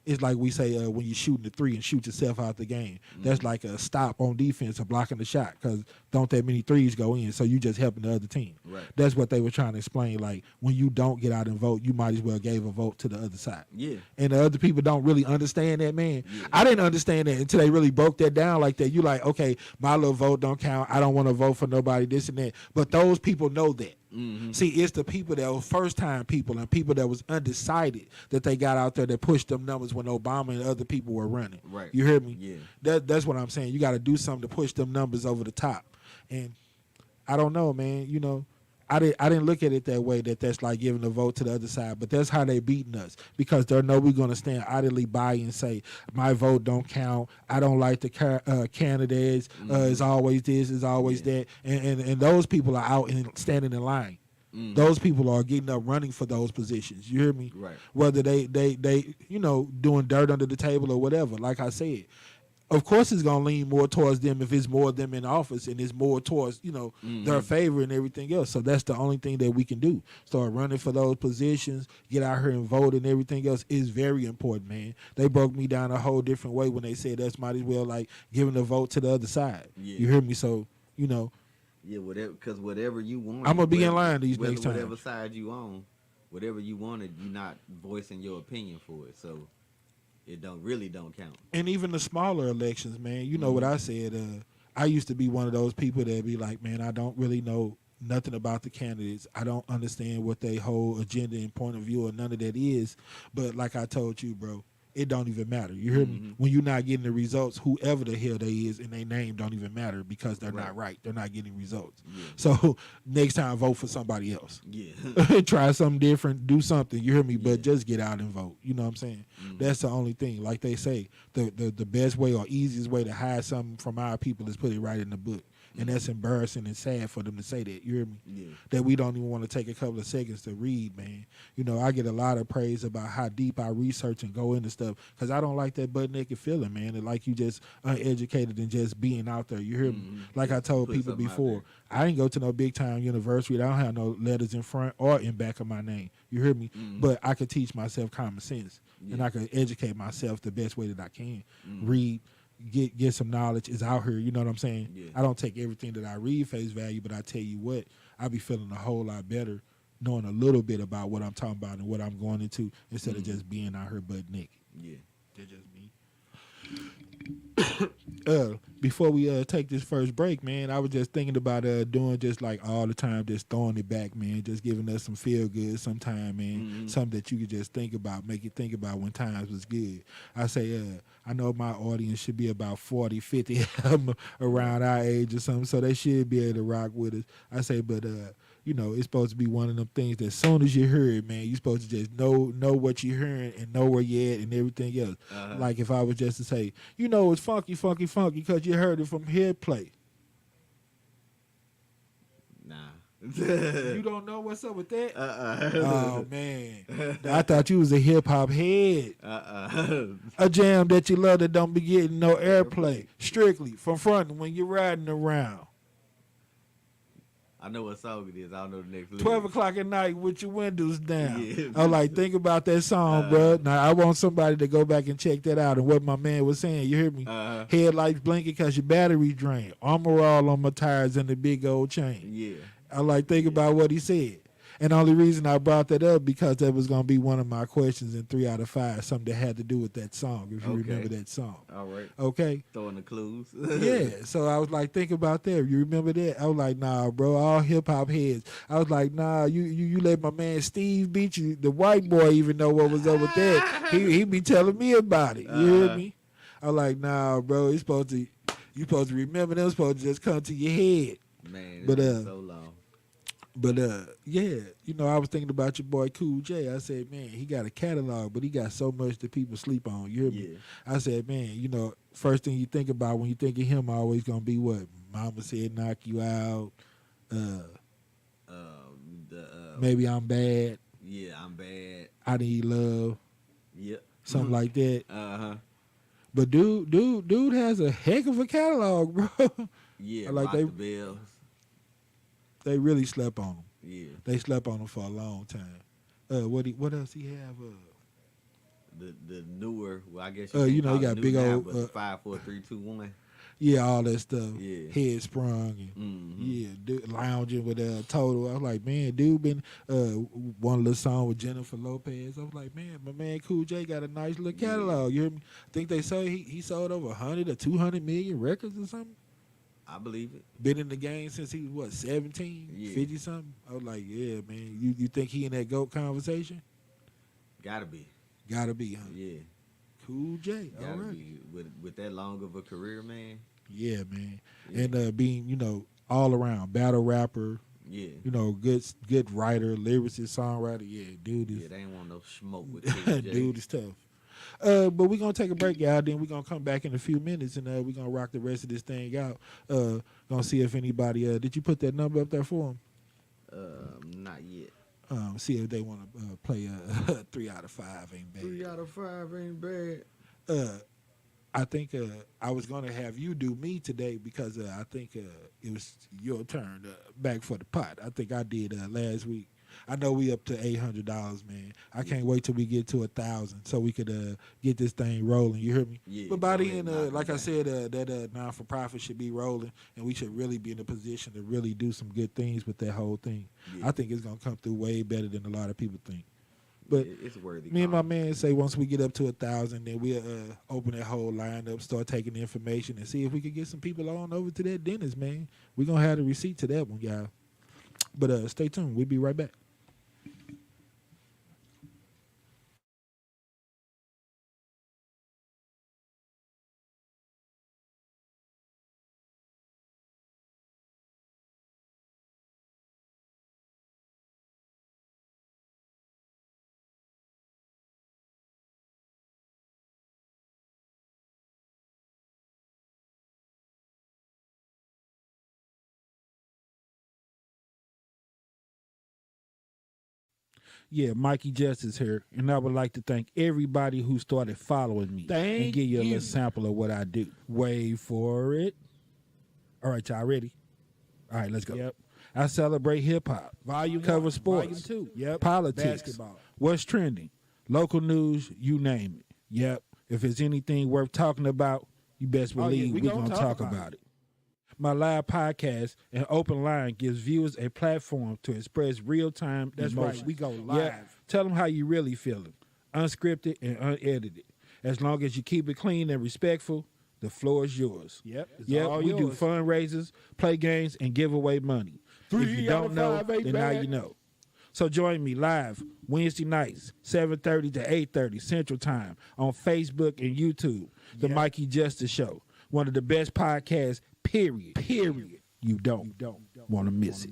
it's like we say when you're shooting the three and shoot yourself out the game. That's like a stop on defense or blocking the shot because don't that many threes go in, so you just helping the other team. Right. That's what they were trying to explain. Like, when you don't get out and vote, you might as well gave a vote to the other side. Yeah. And the other people don't really understand that, man. Yeah. I didn't understand that until they really broke that down like that. You like, okay, my little vote don't count. I don't want to vote for nobody, this and that. But those people know that. See, it's the people that were first-time people and people that was undecided that they got out there that pushed them numbers when Obama and other people were running. Right. You hear me? Yeah. That's what I'm saying. You got to do something to push them numbers over the top. And I don't know, man. I didn't look at it that way. That's like giving a vote to the other side, but that's how they beating us because they know we're gonna stand idly by and say my vote don't count. I don't like the candidates. It's always this. It's always that. And those people are out and standing in line. Those people are getting up running for those positions. You hear me? Right. Whether they doing dirt under the table or whatever. Like I said. Of course, it's gonna lean more towards them if it's more of them in office, and it's more towards their favor and everything else. So that's the only thing that we can do. Start running for those positions, get out here and vote, and everything else is very important, man. They broke me down a whole different way when they said that's might as well like giving a vote to the other side. Yeah. You hear me? So Yeah, whatever. Because whatever you want, I'm gonna be in line these next times. Whatever side you on, whatever you wanted, you're not voicing your opinion for it. So. It don't count. And even the smaller elections, man, you know what I said. I used to be one of those people that be like, man, I don't really know nothing about the candidates. I don't understand what they whole agenda and point of view or none of that is. But like I told you, bro, it don't even matter. You hear me? When you're not getting the results, whoever the hell they is and their name don't even matter because they're not right. They're not getting results. Yeah. So next time, vote for somebody else. Yeah. Try something different. Do something. You hear me? But just get out and vote. You know what I'm saying? That's the only thing. Like they say, the best way or easiest way to hide something from our people is put it right in the book. And that's embarrassing and sad for them to say that. You hear me? Yeah. That we don't even want to take a couple of seconds to read, man. I get a lot of praise about how deep I research and go into stuff because I don't like that butt naked feeling, man. And like you just uneducated and just being out there. You hear me? Like I told people before, I didn't go to no big time university. I don't have no letters in front or in back of my name. You hear me? But I could teach myself common sense and I could educate myself the best way that I can. Read. Get some knowledge is out here, you know what I'm saying? Yeah. I don't take everything that I read face value, but I tell you what, I be feeling a whole lot better knowing a little bit about what I'm talking about and what I'm going into instead of just being out here butt naked. Yeah. That's just me. Before we take this first break, man, I was just thinking about doing just like all the time, just throwing it back, man, just giving us some feel good sometime, man. Something that you could just think about, make you think about when times was good. I say, I know my audience should be about 40, 50 around our age or something, so they should be able to rock with us. I say, but it's supposed to be one of them things that as soon as you hear it, man, you're supposed to just know what you're hearing and know where you're at and everything else. Like if I was just to say, it's funky, funky, funky because you heard it from Head Play. Nah. You don't know what's up with that? Oh, man. I thought you was a hip-hop head. A jam that you love that don't be getting no airplay. Strictly from front when you're riding around. I know what song it is. I don't know the next lyric. 12 o'clock at night with your windows down. Yeah. I was like, think about that song, bro. Now, I want somebody to go back and check that out and what my man was saying. You hear me? Headlights blinking because your battery drained. Armor all on my tires and the big old chain. Yeah. I like, think about what he said. And the only reason I brought that up because that was going to be one of my questions in 3 out of 5, something that had to do with that song, if you remember that song. All right. Okay? Throwing the clues. Yeah. So I was like, think about that. You remember that? I was like, nah, bro, all hip-hop heads. I was like, nah, you let my man Steve beat you. The white boy even know what was up with that. He be telling me about it. You hear me? I was like, nah, bro, you supposed to remember them. Supposed to just come to your head. Man, it's been so long. But yeah, I was thinking about your boy Cool J. I said, man, he got a catalog, but he got so much that people sleep on. You hear me? Yeah. I said, man, first thing you think about when you think of him always gonna be what? Mama said knock you out. Maybe I'm bad. Yeah, I'm bad. I need love. Yep. Something like that. But dude has a heck of a catalog, bro. Yeah, like the Bells. They really slept on him. Yeah. They slept on him for a long time. What else he have? The newer, well, I guess he got big now, old 5, 4, 3, 2, 1. Yeah, all that stuff. Yeah. Head sprung and dude, lounging with Total. I was like, man, dude been one little song with Jennifer Lopez. I was like, man, my man Cool J got a nice little catalog. You hear me? I think they say he sold over 100 or 200 million records or something. I believe it. Been in the game since he was 17, 50 something. I was like, yeah, man. You think he in that GOAT conversation? Gotta be, huh? Yeah. Cool J. Gotta all right. be with that long of a career, man. Yeah, man. Yeah. And being, all around battle rapper, Yeah. You know, good writer, lyricist, songwriter. Yeah, dude is Yeah, they ain't want no smoke with King J. dude is tough. But we're gonna take a break, y'all. Then we're gonna come back in a few minutes and we're gonna rock the rest of this thing out. Gonna see if anybody did you put that number up there for them? Not yet. See if they want to play 3 out of 5 ain't bad. 3 out of 5 ain't bad. I think I was gonna have you do me today because I think it was your turn back for the pot. I think I did last week. I know we up to $800, man. I can't wait till we get to 1,000 so we could get this thing rolling. You hear me? Yeah, but by go the ahead, end, knock like it I down. said, that non-for-profit should be rolling, and we should really be in a position to really do some good things with that whole thing. Yeah. I think it's gonna come through way better than a lot of people think. But It's worthy. me and my man say once we get up to 1,000, then we'll open that whole line up, start taking the information, and see if we can get some people on over to that dentist, man. We're going to have the receipt to that one, y'all. But stay tuned. We'll be right back. Yeah, Mikey Justice here, and I would like to thank everybody who started following me and give you a little sample of what I do. Wait for it. All right, y'all ready? All right, let's go. Yep. I celebrate hip hop, cover sports, Volume 2. Yep. politics, Basketball. what's trending, local news, you name it. Yep. If it's anything worth talking about, you best believe we we're gonna going to talk talk about about it. My live podcast and open line gives viewers a platform to express real-time That's emotions. right. We go live. Yeah. Tell them how you really feeling, unscripted and unedited. As long as you keep it clean and respectful, the floor is yours. Yep. It's Yep, all we do yours. fundraisers, play games, and give away money. If 3 you out don't of know, 5 ain't then now bad. you know. So join me live Wednesday nights, 7:30 to 8:30 Central Time on Facebook and YouTube. The Mikey Justice Show, one of the best podcasts. Period. You don't want to miss it.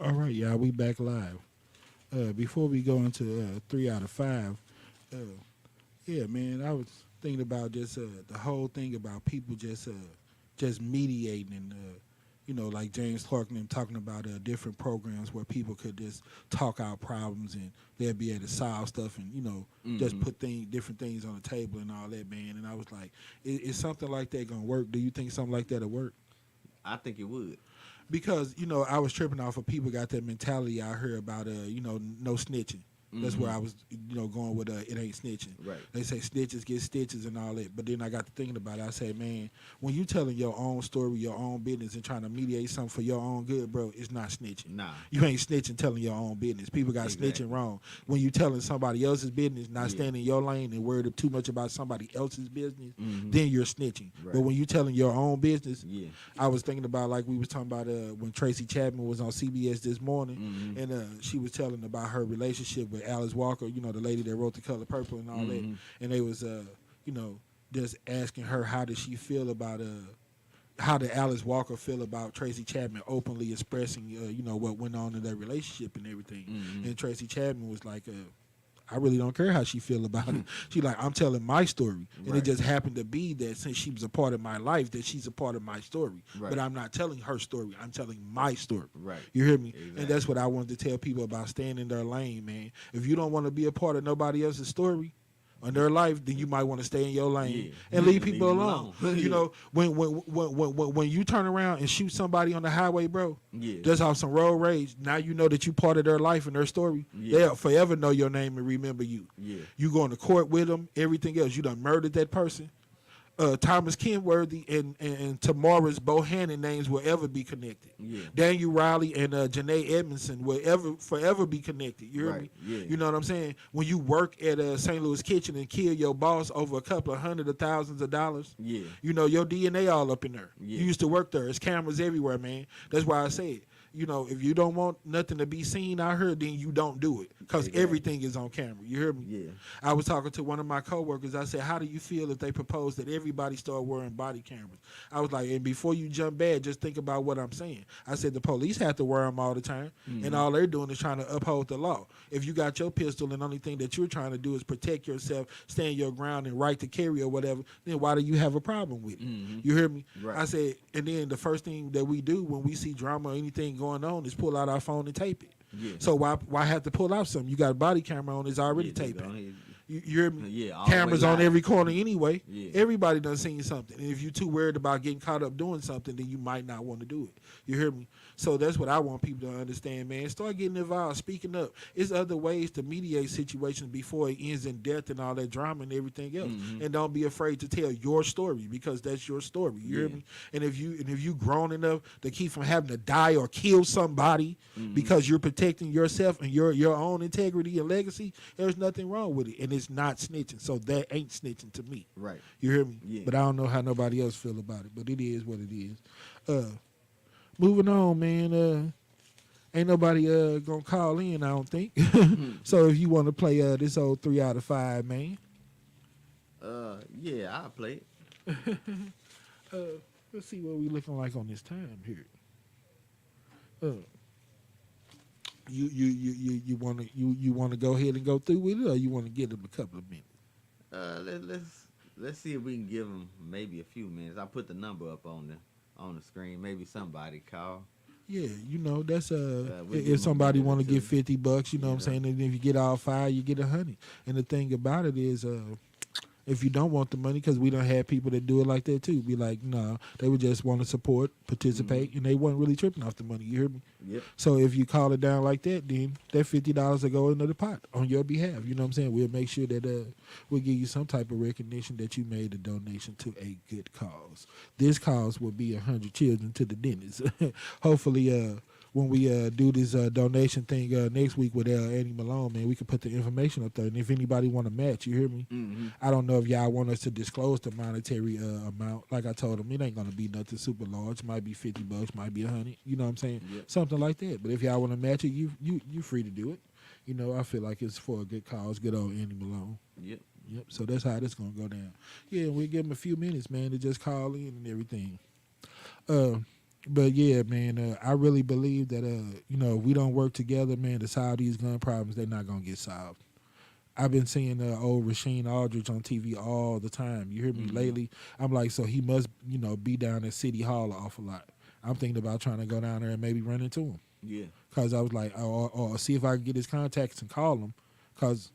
All right, y'all, we back live. Before we go into 3 out of 5, yeah, man, I was thinking about just the whole thing about people just mediating and you know, like James Clark and them talking about different programs where people could just talk out problems and they'll be able to solve stuff and, you know, just put different things on the table and all that, man. And I was like, is something like that going to work? Do you think something like that will work? I think it would. Because, you know, I was tripping off of people got that mentality out here about, you know, no snitching. That's where I was, you know, going with it ain't snitching. Right. They say snitches get stitches and all that. But then I got to thinking about it. I said, man, when you telling your own story, your own business, and trying to mediate something for your own good, bro, it's not snitching. Nah. You ain't snitching telling your own business. People got Exactly. snitching wrong. When you telling somebody else's business, not staying in your lane and worried too much about somebody else's business, then you're snitching. Right. But when you telling your own business, Yeah. I was thinking about, like we was talking about when Tracy Chapman was on CBS this morning, and she was telling about her relationship with Alice Walker, you know, the lady that wrote The Color Purple and all that. And they was, you know, just asking her how did she feel about how did Alice Walker feel about Tracy Chapman openly expressing, you know, what went on in their relationship and everything. And Tracy Chapman was like, I really don't care how she feel about it. She like, I'm telling my story. And it just happened to be that since she was a part of my life, that she's a part of my story. Right. But I'm not telling her story. I'm telling my story. Right. You hear me? Exactly. And that's what I wanted to tell people about staying in their lane, man. If you don't want to be a part of nobody else's story, on their life, then you might want to stay in your lane Yeah. and leave people Leave 'em alone. alone. You know, when you turn around and shoot somebody on the highway, bro, Yeah. just off some road rage, now you know that you part of their life and their story. Yeah. They'll forever know your name and remember you. Yeah. You going to court with them, everything else. You done murdered that person. Thomas Kenworthy and Tamaris Bohannon names will ever be connected. Yeah. Daniel Riley and Janae Edmondson will forever be connected. You hear Right, me? yeah. You know what I'm saying? When you work at St. Louis Kitchen and kill your boss over a couple of hundred of thousands of dollars, Yeah. you know, your DNA all up in there. Yeah. You used to work there. There's cameras everywhere, man. That's why I said, you know, if you don't want nothing to be seen out here, then you don't do it. Because Exactly. everything is on camera. You hear me? Yeah. I was talking to one of my coworkers. I said, how do you feel if they propose that everybody start wearing body cameras? I was like, and before you jump bad, just think about what I'm saying. I said, the police have to wear them all the time, and all they're doing is trying to uphold the law. If you got your pistol and the only thing that you're trying to do is protect yourself, stand your ground, and right to carry or whatever, then why do you have a problem with it? You hear me? Right. I said, and then the first thing that we do when we see drama or anything going on is pull out our phone and tape it. Yeah. So why have to pull out something? You got a body camera on, it's already Yeah, taped. go ahead. You hear me? Yeah, all the Cameras way on live. every corner anyway. Yeah. Everybody done seen something. And if you're too worried about getting caught up doing something, then you might not want to do it. You hear me? So that's what I want people to understand, man. Start getting involved, speaking up. It's other ways to mediate situations before it ends in death and all that drama and everything else. And don't be afraid to tell your story because that's your story. You hear Yeah. me? And if you grown enough to keep from having to die or kill somebody because you're protecting yourself and your own integrity and legacy, there's nothing wrong with it. And it's not snitching. So that ain't snitching to me. Right. You hear me? Yeah. But I don't know how nobody else feel about it. But it is what it is. Moving on, man. Ain't nobody gonna call in, I don't think. So if you want to play this old 3 out of 5, man. Yeah, I'll play it. Let's see what we looking like on this time here. You wanna go ahead and go through with it, or you wanna give them a couple of minutes? Let's see if we can give them maybe a few minutes. I put the number up on the screen. Maybe somebody call. Yeah, you know, that's we'll give 'em if a somebody minute want or to give two. $50, you know what I'm saying, and if you get all 5, you get 100. And the thing about it is, if you don't want the money, because we don't have people that do it like that too, be like, no, they would just want to support, participate, and they weren't really tripping off the money. You hear me? Yep. So if you call it down like that, then that $50 will go into the pot on your behalf. You know what I'm saying? We'll make sure that we'll give you some type of recognition that you made a donation to a good cause. This cause will be 100 children to the dentist. Hopefully, when we do this donation thing next week with Annie Malone, man, we can put the information up there. And if anybody want to match, you hear me? I don't know if y'all want us to disclose the monetary amount. Like I told them, it ain't going to be nothing super large. Might be $50, might be 100. You know what I'm saying? Yep. Something like that. But if y'all want to match it, you free to do it. You know, I feel like it's for a good cause. Good old Annie Malone. Yep. Yep. So that's how this going to go down. Yeah, we'll give them a few minutes, man, to just call in and everything. But yeah, man, I really believe that you know, if we don't work together, man, to solve these gun problems, they're not gonna get solved. I've been seeing old Rasheed Aldridge on TV all the time. You hear me lately? I'm like, so he must, you know, be down at City Hall an awful lot. I'm thinking about trying to go down there and maybe run into him. Yeah. Cause I was like, or see if I can get his contacts and call him. Cause,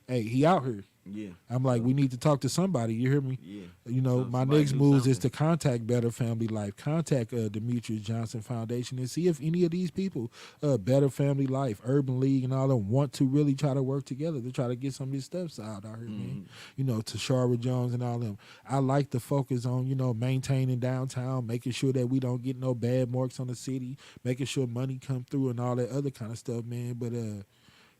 hey, he out here. Yeah. I'm like, we need to talk to somebody. You hear me? Yeah. You know, So my somebody next do move is to something. contact Better Family Life, contact Demetrius Johnson Foundation, and see if any of these people, Better Family Life, Urban League, and all them, want to really try to work together to try to get some of this stuff solved out here, man. You know, to Tashara Jones and all them. I like to focus on, you know, maintaining downtown, making sure that we don't get no bad marks on the city, making sure money come through and all that other kind of stuff, man. But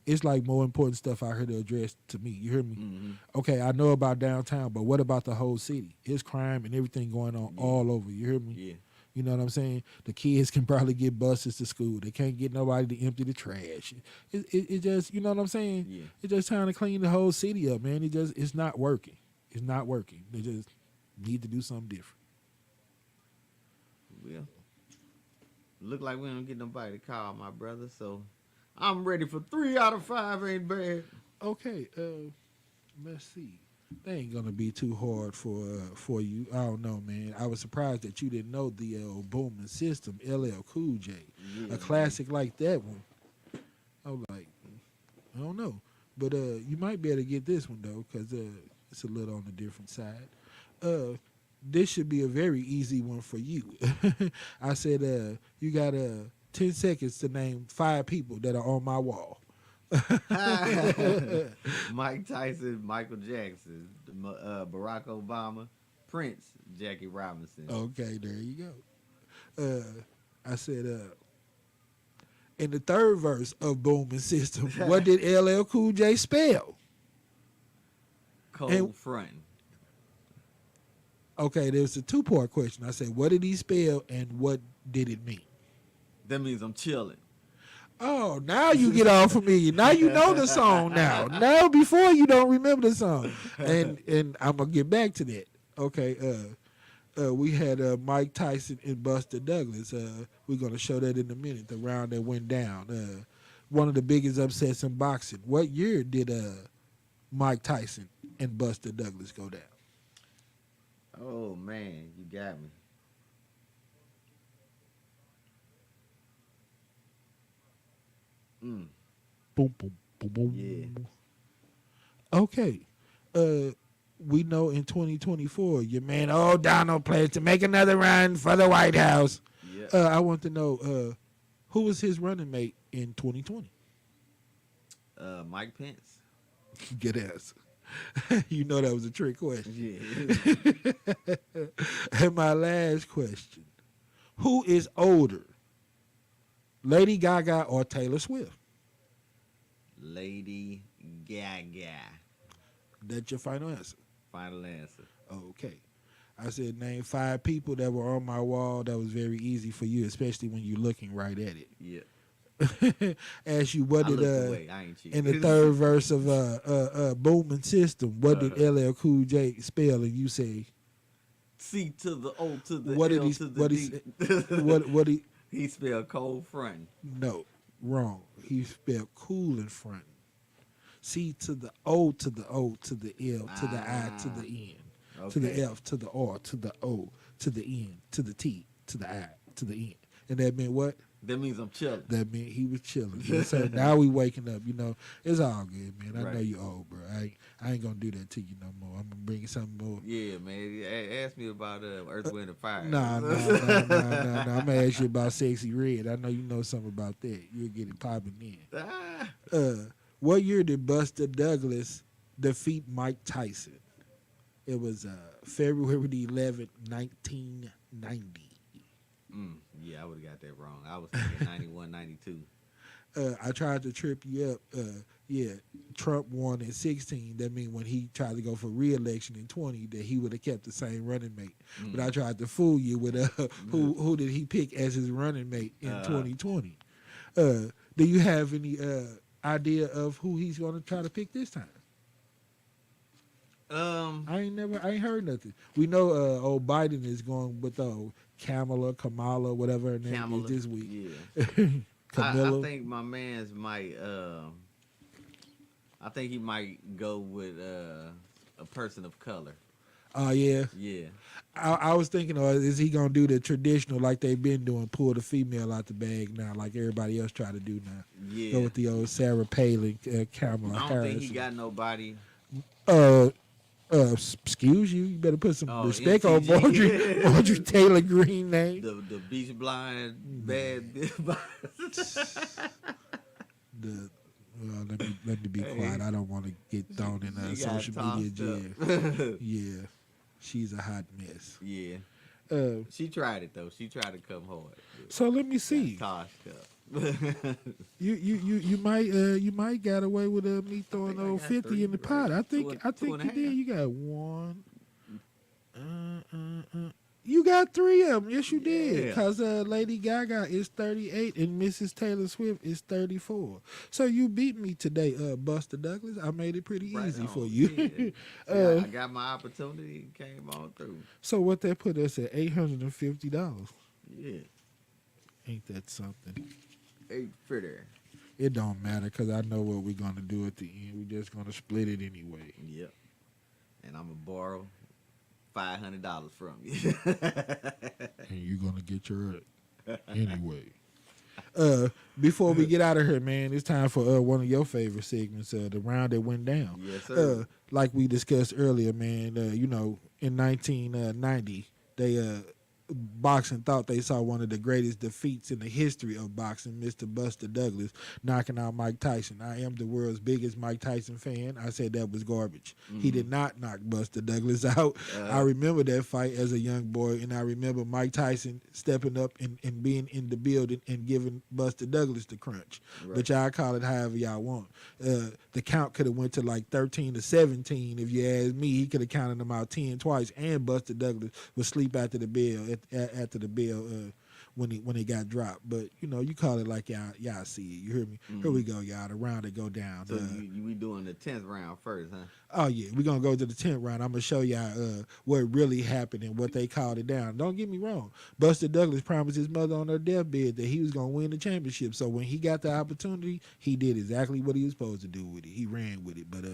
it's like more important stuff out here to address to me. You hear me? Okay, I know about downtown, but what about the whole city? It's crime and everything going on all over. You hear me? Yeah. You know what I'm saying? The kids can probably get buses to school. They can't get nobody to empty the trash. It just, you know what I'm saying? Yeah. It's just trying to clean the whole city up, man. It's not working. It's not working. They just need to do something different. Well, look like we don't get nobody to call, my brother. So I'm ready for 3 out of 5. Ain't bad. Okay, let's see. They ain't gonna be too hard for you. I don't know, man. I was surprised that you didn't know the Booming System, LL Cool J, Yeah, a classic like that one. I was like, I don't know. But you might be able to get this one though, because it's a little on the different side. This should be a very easy one for you. I said, you got 10 seconds to name 5 people that are on my wall. Mike Tyson, Michael Jackson, Barack Obama, Prince, Jackie Robinson. Okay, there you go. I said, in the third verse of Booming System, what did LL Cool J spell? Cold frontin'. Okay, there's a 2-part question. I said, what did he spell and what did it mean? That means I'm chilling. Oh, now you get all familiar. Now you know the song now. Now before you don't remember the song. And I'm going to get back to that. Okay, we had Mike Tyson and Buster Douglas. We're going to show that in a minute, the round that went down. One of the biggest upsets in boxing. What year did Mike Tyson and Buster Douglas go down? Oh, man, you got me. Boom, boom, boom, boom. Yeah. Okay. We know in 2024, your man, Donald plans to make another run for the White House. Yeah. I want to know who was his running mate in 2020? Mike Pence. Good answer. You know that was a trick question. Yeah. And my last question. Who is older, Lady Gaga or Taylor Swift? Lady Gaga. That's your final answer? Final answer. Okay. I said name 5 people that were on my wall. That was very easy for you, especially when you're looking right at it. Yeah. Ask you what I did looked away. I ain't cheating. in the third verse of Booming System, what did LL Cool J spell? And you say C to the O to the what L did he to the what D. he what he He spelled cold front. no, wrong. He spelled cool in front. C to the O to the O to the L to the I to the N to the Okay. F to the R to the O to the N to the T to the I to the N. And that meant what? That means I'm chilling. That meant he was chilling. So now we waking up. You know, it's all good, man. I know Right. you old, bro. I ain't gonna do that to you no more. I'm gonna bring you something more. Yeah, man. Ask me about Earth, Wind, and Fire. Nah. I'm gonna ask you about Sexy Red. I know you know something about that. You'll get it popping in. Ah. What year did Buster Douglas defeat Mike Tyson? It was February the 11th, 1990. Yeah, I would have got that wrong. I was thinking 91, 92. I tried to trip you up. Yeah, Trump won in 16. That means when he tried to go for re-election in 20, that he would have kept the same running mate. But I tried to fool you with who did he pick as his running mate in 2020? Do you have any idea of who he's going to try to pick this time? I ain't heard nothing. We know old Biden is going with Kamala, whatever her name Kamala, is this week. Yeah. Camilla. I think my man's might. I think he might go with a person of color. Oh yeah. Yeah. I was thinking, is he gonna do the traditional like they've been doing, pull the female out the bag now, like everybody else try to do now? Yeah. Go with the old Sarah Palin, Kamala I don't Harris. think he got nobody. Excuse you. You better put some respect on MTG. Marjorie Taylor Greene name. The beach blind bad. Let me be quiet. I don't want to get thrown in a She got social media tossed jail. up. Yeah, she's a hot mess. Yeah. Uh, She tried it though. She tried to come hard. so let me see. Tossed up. You might got away with me throwing I old got 50 in the three, pot. right? I think Two you and a did. half. You got one. You got 3 of them. Yes, you did. Yeah. Because Lady Gaga is 38 and Mrs. Taylor Swift is 34. So you beat me today, Buster Douglas. I made it pretty Right easy on. for you. Yeah. See, I got my opportunity and came on through. So what that put us at $850. Yeah. Ain't that something? 8 fritter. It don't matter because I know what we're going to do at the end. We're just going to split it anyway. Yep. And I'm going to borrow $500 from you. And you're going to get your anyway. Before we get out of here, man, it's time for one of your favorite segments, the round that went down. Yes, sir. Like we discussed earlier, man, you know, in 1990, they boxing thought they saw one of the greatest defeats in the history of boxing, Mr. Buster Douglas knocking out Mike Tyson. I am the world's biggest Mike Tyson fan. I said that was garbage. He did not knock Buster Douglas out. I remember that fight as a young boy, and I remember Mike Tyson stepping up and being in the building and giving Buster Douglas the crunch. Right. But y'all call it however y'all want. The count could have went to like 13 to 17 if you ask me. He could have counted them out 10 twice, and Buster Douglas would sleep after the bell. After the bell when he got dropped. But you know, you call it like y'all see it. You hear me? Here we go, y'all. The round that go down. So we doing the 10th round first, huh? Oh yeah, we're gonna go to the 10th round. I'm gonna show y'all what really happened and what they called it down. Don't get me wrong. Buster Douglas promised his mother on her deathbed that he was gonna win the championship. So when he got the opportunity, he did exactly what he was supposed to do with it. He ran with it. But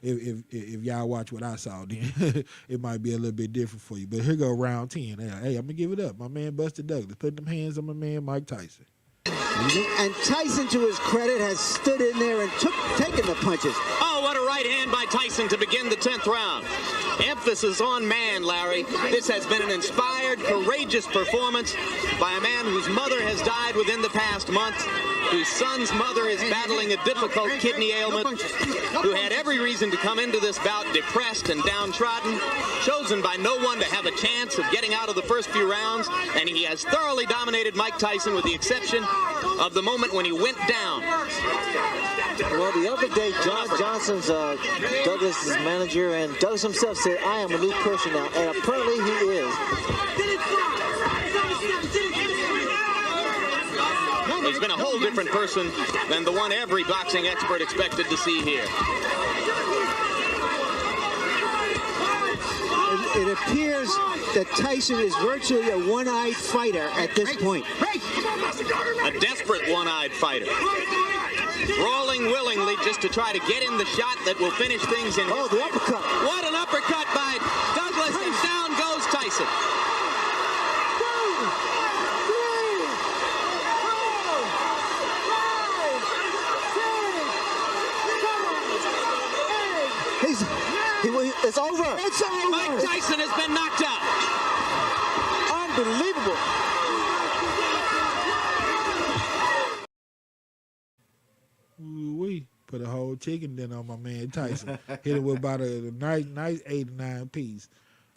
if y'all watch what I saw, then it might be a little bit different for you. But here go round 10. Hey, I'm gonna give it up. My man Buster Douglas putting them hands on my man Mike Tyson. And Tyson, to his credit, has stood in there and taken the punches. Oh, what a right hand by Tyson to begin the 10th round. Emphasis on man, Larry. This has been an inspired, courageous performance by a man whose mother has died within the past month, whose son's mother is battling a difficult kidney ailment, who had every reason to come into this bout depressed and downtrodden, chosen by no one to have a chance of getting out of the first few rounds, and he has thoroughly dominated Mike Tyson with the exception of the moment when he went down. Well, the other day, John Johnson's Douglas' manager, and Douglas himself said, I am a new person now, and apparently he is. He's been a whole different person than the one every boxing expert expected to see here. It appears that Tyson is virtually a one-eyed fighter at this point. A desperate one-eyed fighter. Brawling willingly just to try to get in the shot that will finish things in. Oh, the uppercut. What an uppercut by Douglas, and down goes Tyson. It's over. It's over. Mike Tyson has been knocked out. Unbelievable. We put a whole chicken dinner on my man Tyson. Hit it with about a nice 8 or 9 piece.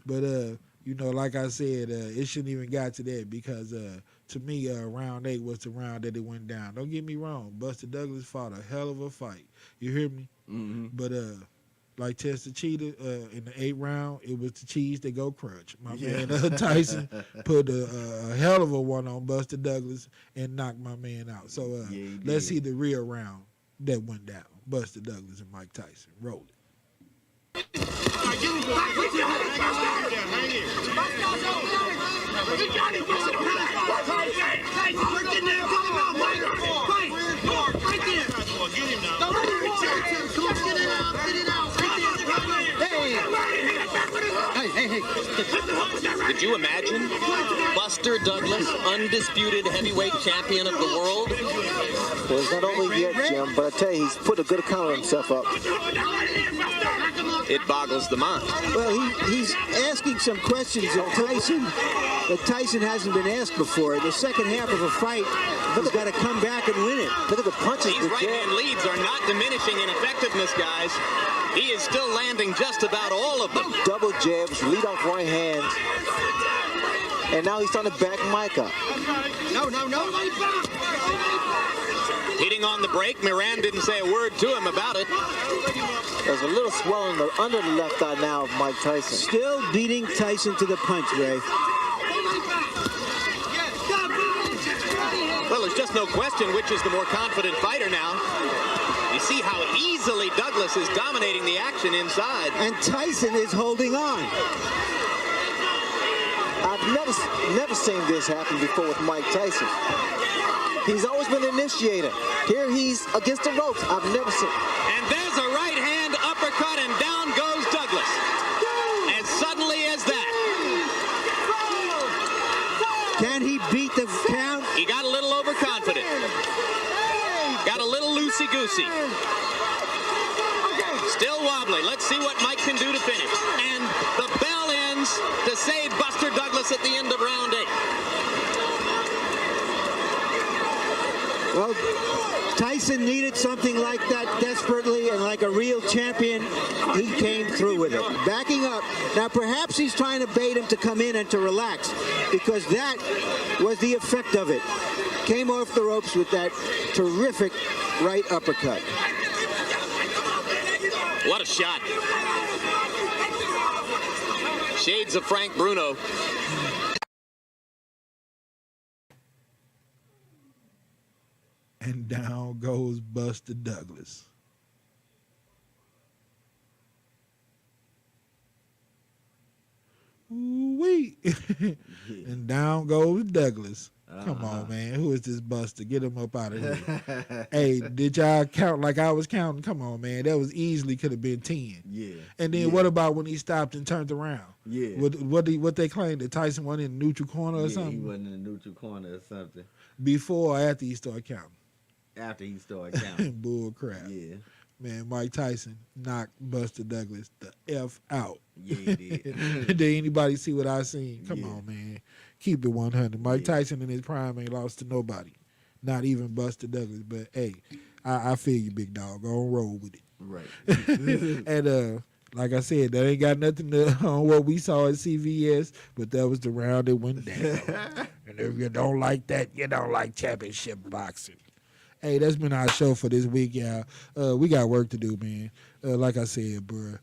But you know, like I said, it shouldn't even got to that because to me, round 8 was the round that it went down. Don't get me wrong, Buster Douglas fought a hell of a fight. You hear me? Mm-hmm. But like Tester Cheetah, in the 8th round, it was the cheese that go crunch. My man Tyson put a hell of a one on Buster Douglas and knocked my man out. So let's see the real round that went down. Buster Douglas and Mike Tyson. Roll it. Did you imagine Buster Douglas, undisputed heavyweight champion of the world? Well, it's not over yet, Jim, but I tell you, he's put a good account of himself up. It boggles the mind. Well, he's asking some questions of Tyson that Tyson hasn't been asked before. In the second half of a fight, he's got to come back and win it. Look at the punches. These right-hand leads are not diminishing in effectiveness, guys. He is still landing just about all of them. Double jabs, lead off right hands. And now he's trying to back Mike up. No. Hitting on the break, Moran didn't say a word to him about it. There's a little swelling under the left eye now of Mike Tyson. Still beating Tyson to the punch, Ray. Well, there's just no question which is the more confident fighter now. You see how easily Douglas is dominating the action inside. And Tyson is holding on. I've never seen this happen before with Mike Tyson. He's always been an initiator. Here he's against the ropes. I've never seen. And there's a right hand uppercut, and down goes Douglas. As suddenly as that. Can he beat the count? He got a little overconfident. Lucy. Still wobbly. Let's see what Mike can do to finish. And the bell ends to save Buster Douglas at the end of round 8. Well, Tyson needed something like that desperately, and like a real champion, he came through with it. Backing up. Now, perhaps he's trying to bait him to come in and to relax, because that was the effect of it. Came off the ropes with that terrific right uppercut. What a shot. Shades of Frank Bruno. And down goes Buster Douglas. Ooh-wee. And down goes Douglas. Come on, man. Who is this Buster? Get him up out of here. Hey, did y'all count like I was counting? Come on, man. That was easily could have been 10. Yeah. And then what about when he stopped and turned around? Yeah. What they claimed that Tyson wasn't in the neutral corner or Yeah, something? he wasn't in the neutral corner or something. Before or after he started counting? After he started counting. Bull crap. Yeah. Man, Mike Tyson knocked Buster Douglas the F out. Yeah, he did. Did anybody see what I seen? Come Yeah. on, man. Keep it 100. Mike Tyson in his prime ain't lost to nobody. Not even Buster Douglas. But, hey, I feel you, big dog. Go on, roll with it. Right. And, like I said, that ain't got nothing to on what we saw at CVS, but that was the round that went down. And if you don't like that, you don't like championship boxing. Hey, that's been our show for this week, y'all. We got work to do, man. Like I said, bruh,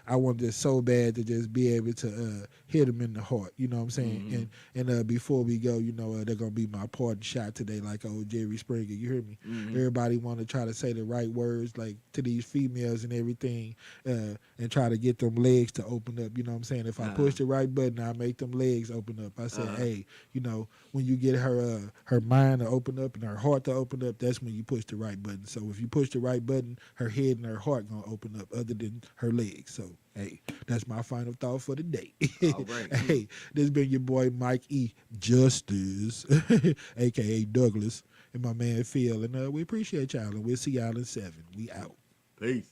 I want this so bad to just be able to hit him in the heart. You know what I'm saying? Mm-hmm. And before we go, you know, they're going to be my parting shot today, like old Jerry Springer. You hear me? Mm-hmm. Everybody want to try to say the right words, like to these females and everything, and try to get them legs to open up. You know what I'm saying? If I push the right button, I make them legs open up. I said, hey, you know, when you get her mind to open up and her heart to open up, that's when you push the right button. So if you push the right button, her head and her heart going to open up other than her legs. So, hey, that's my final thought for the day. All right. Hey, this been your boy Mike E. Justice, a.k.a. Douglas, and my man Phil. And we appreciate y'all, and we'll see y'all in 7. We out. Peace.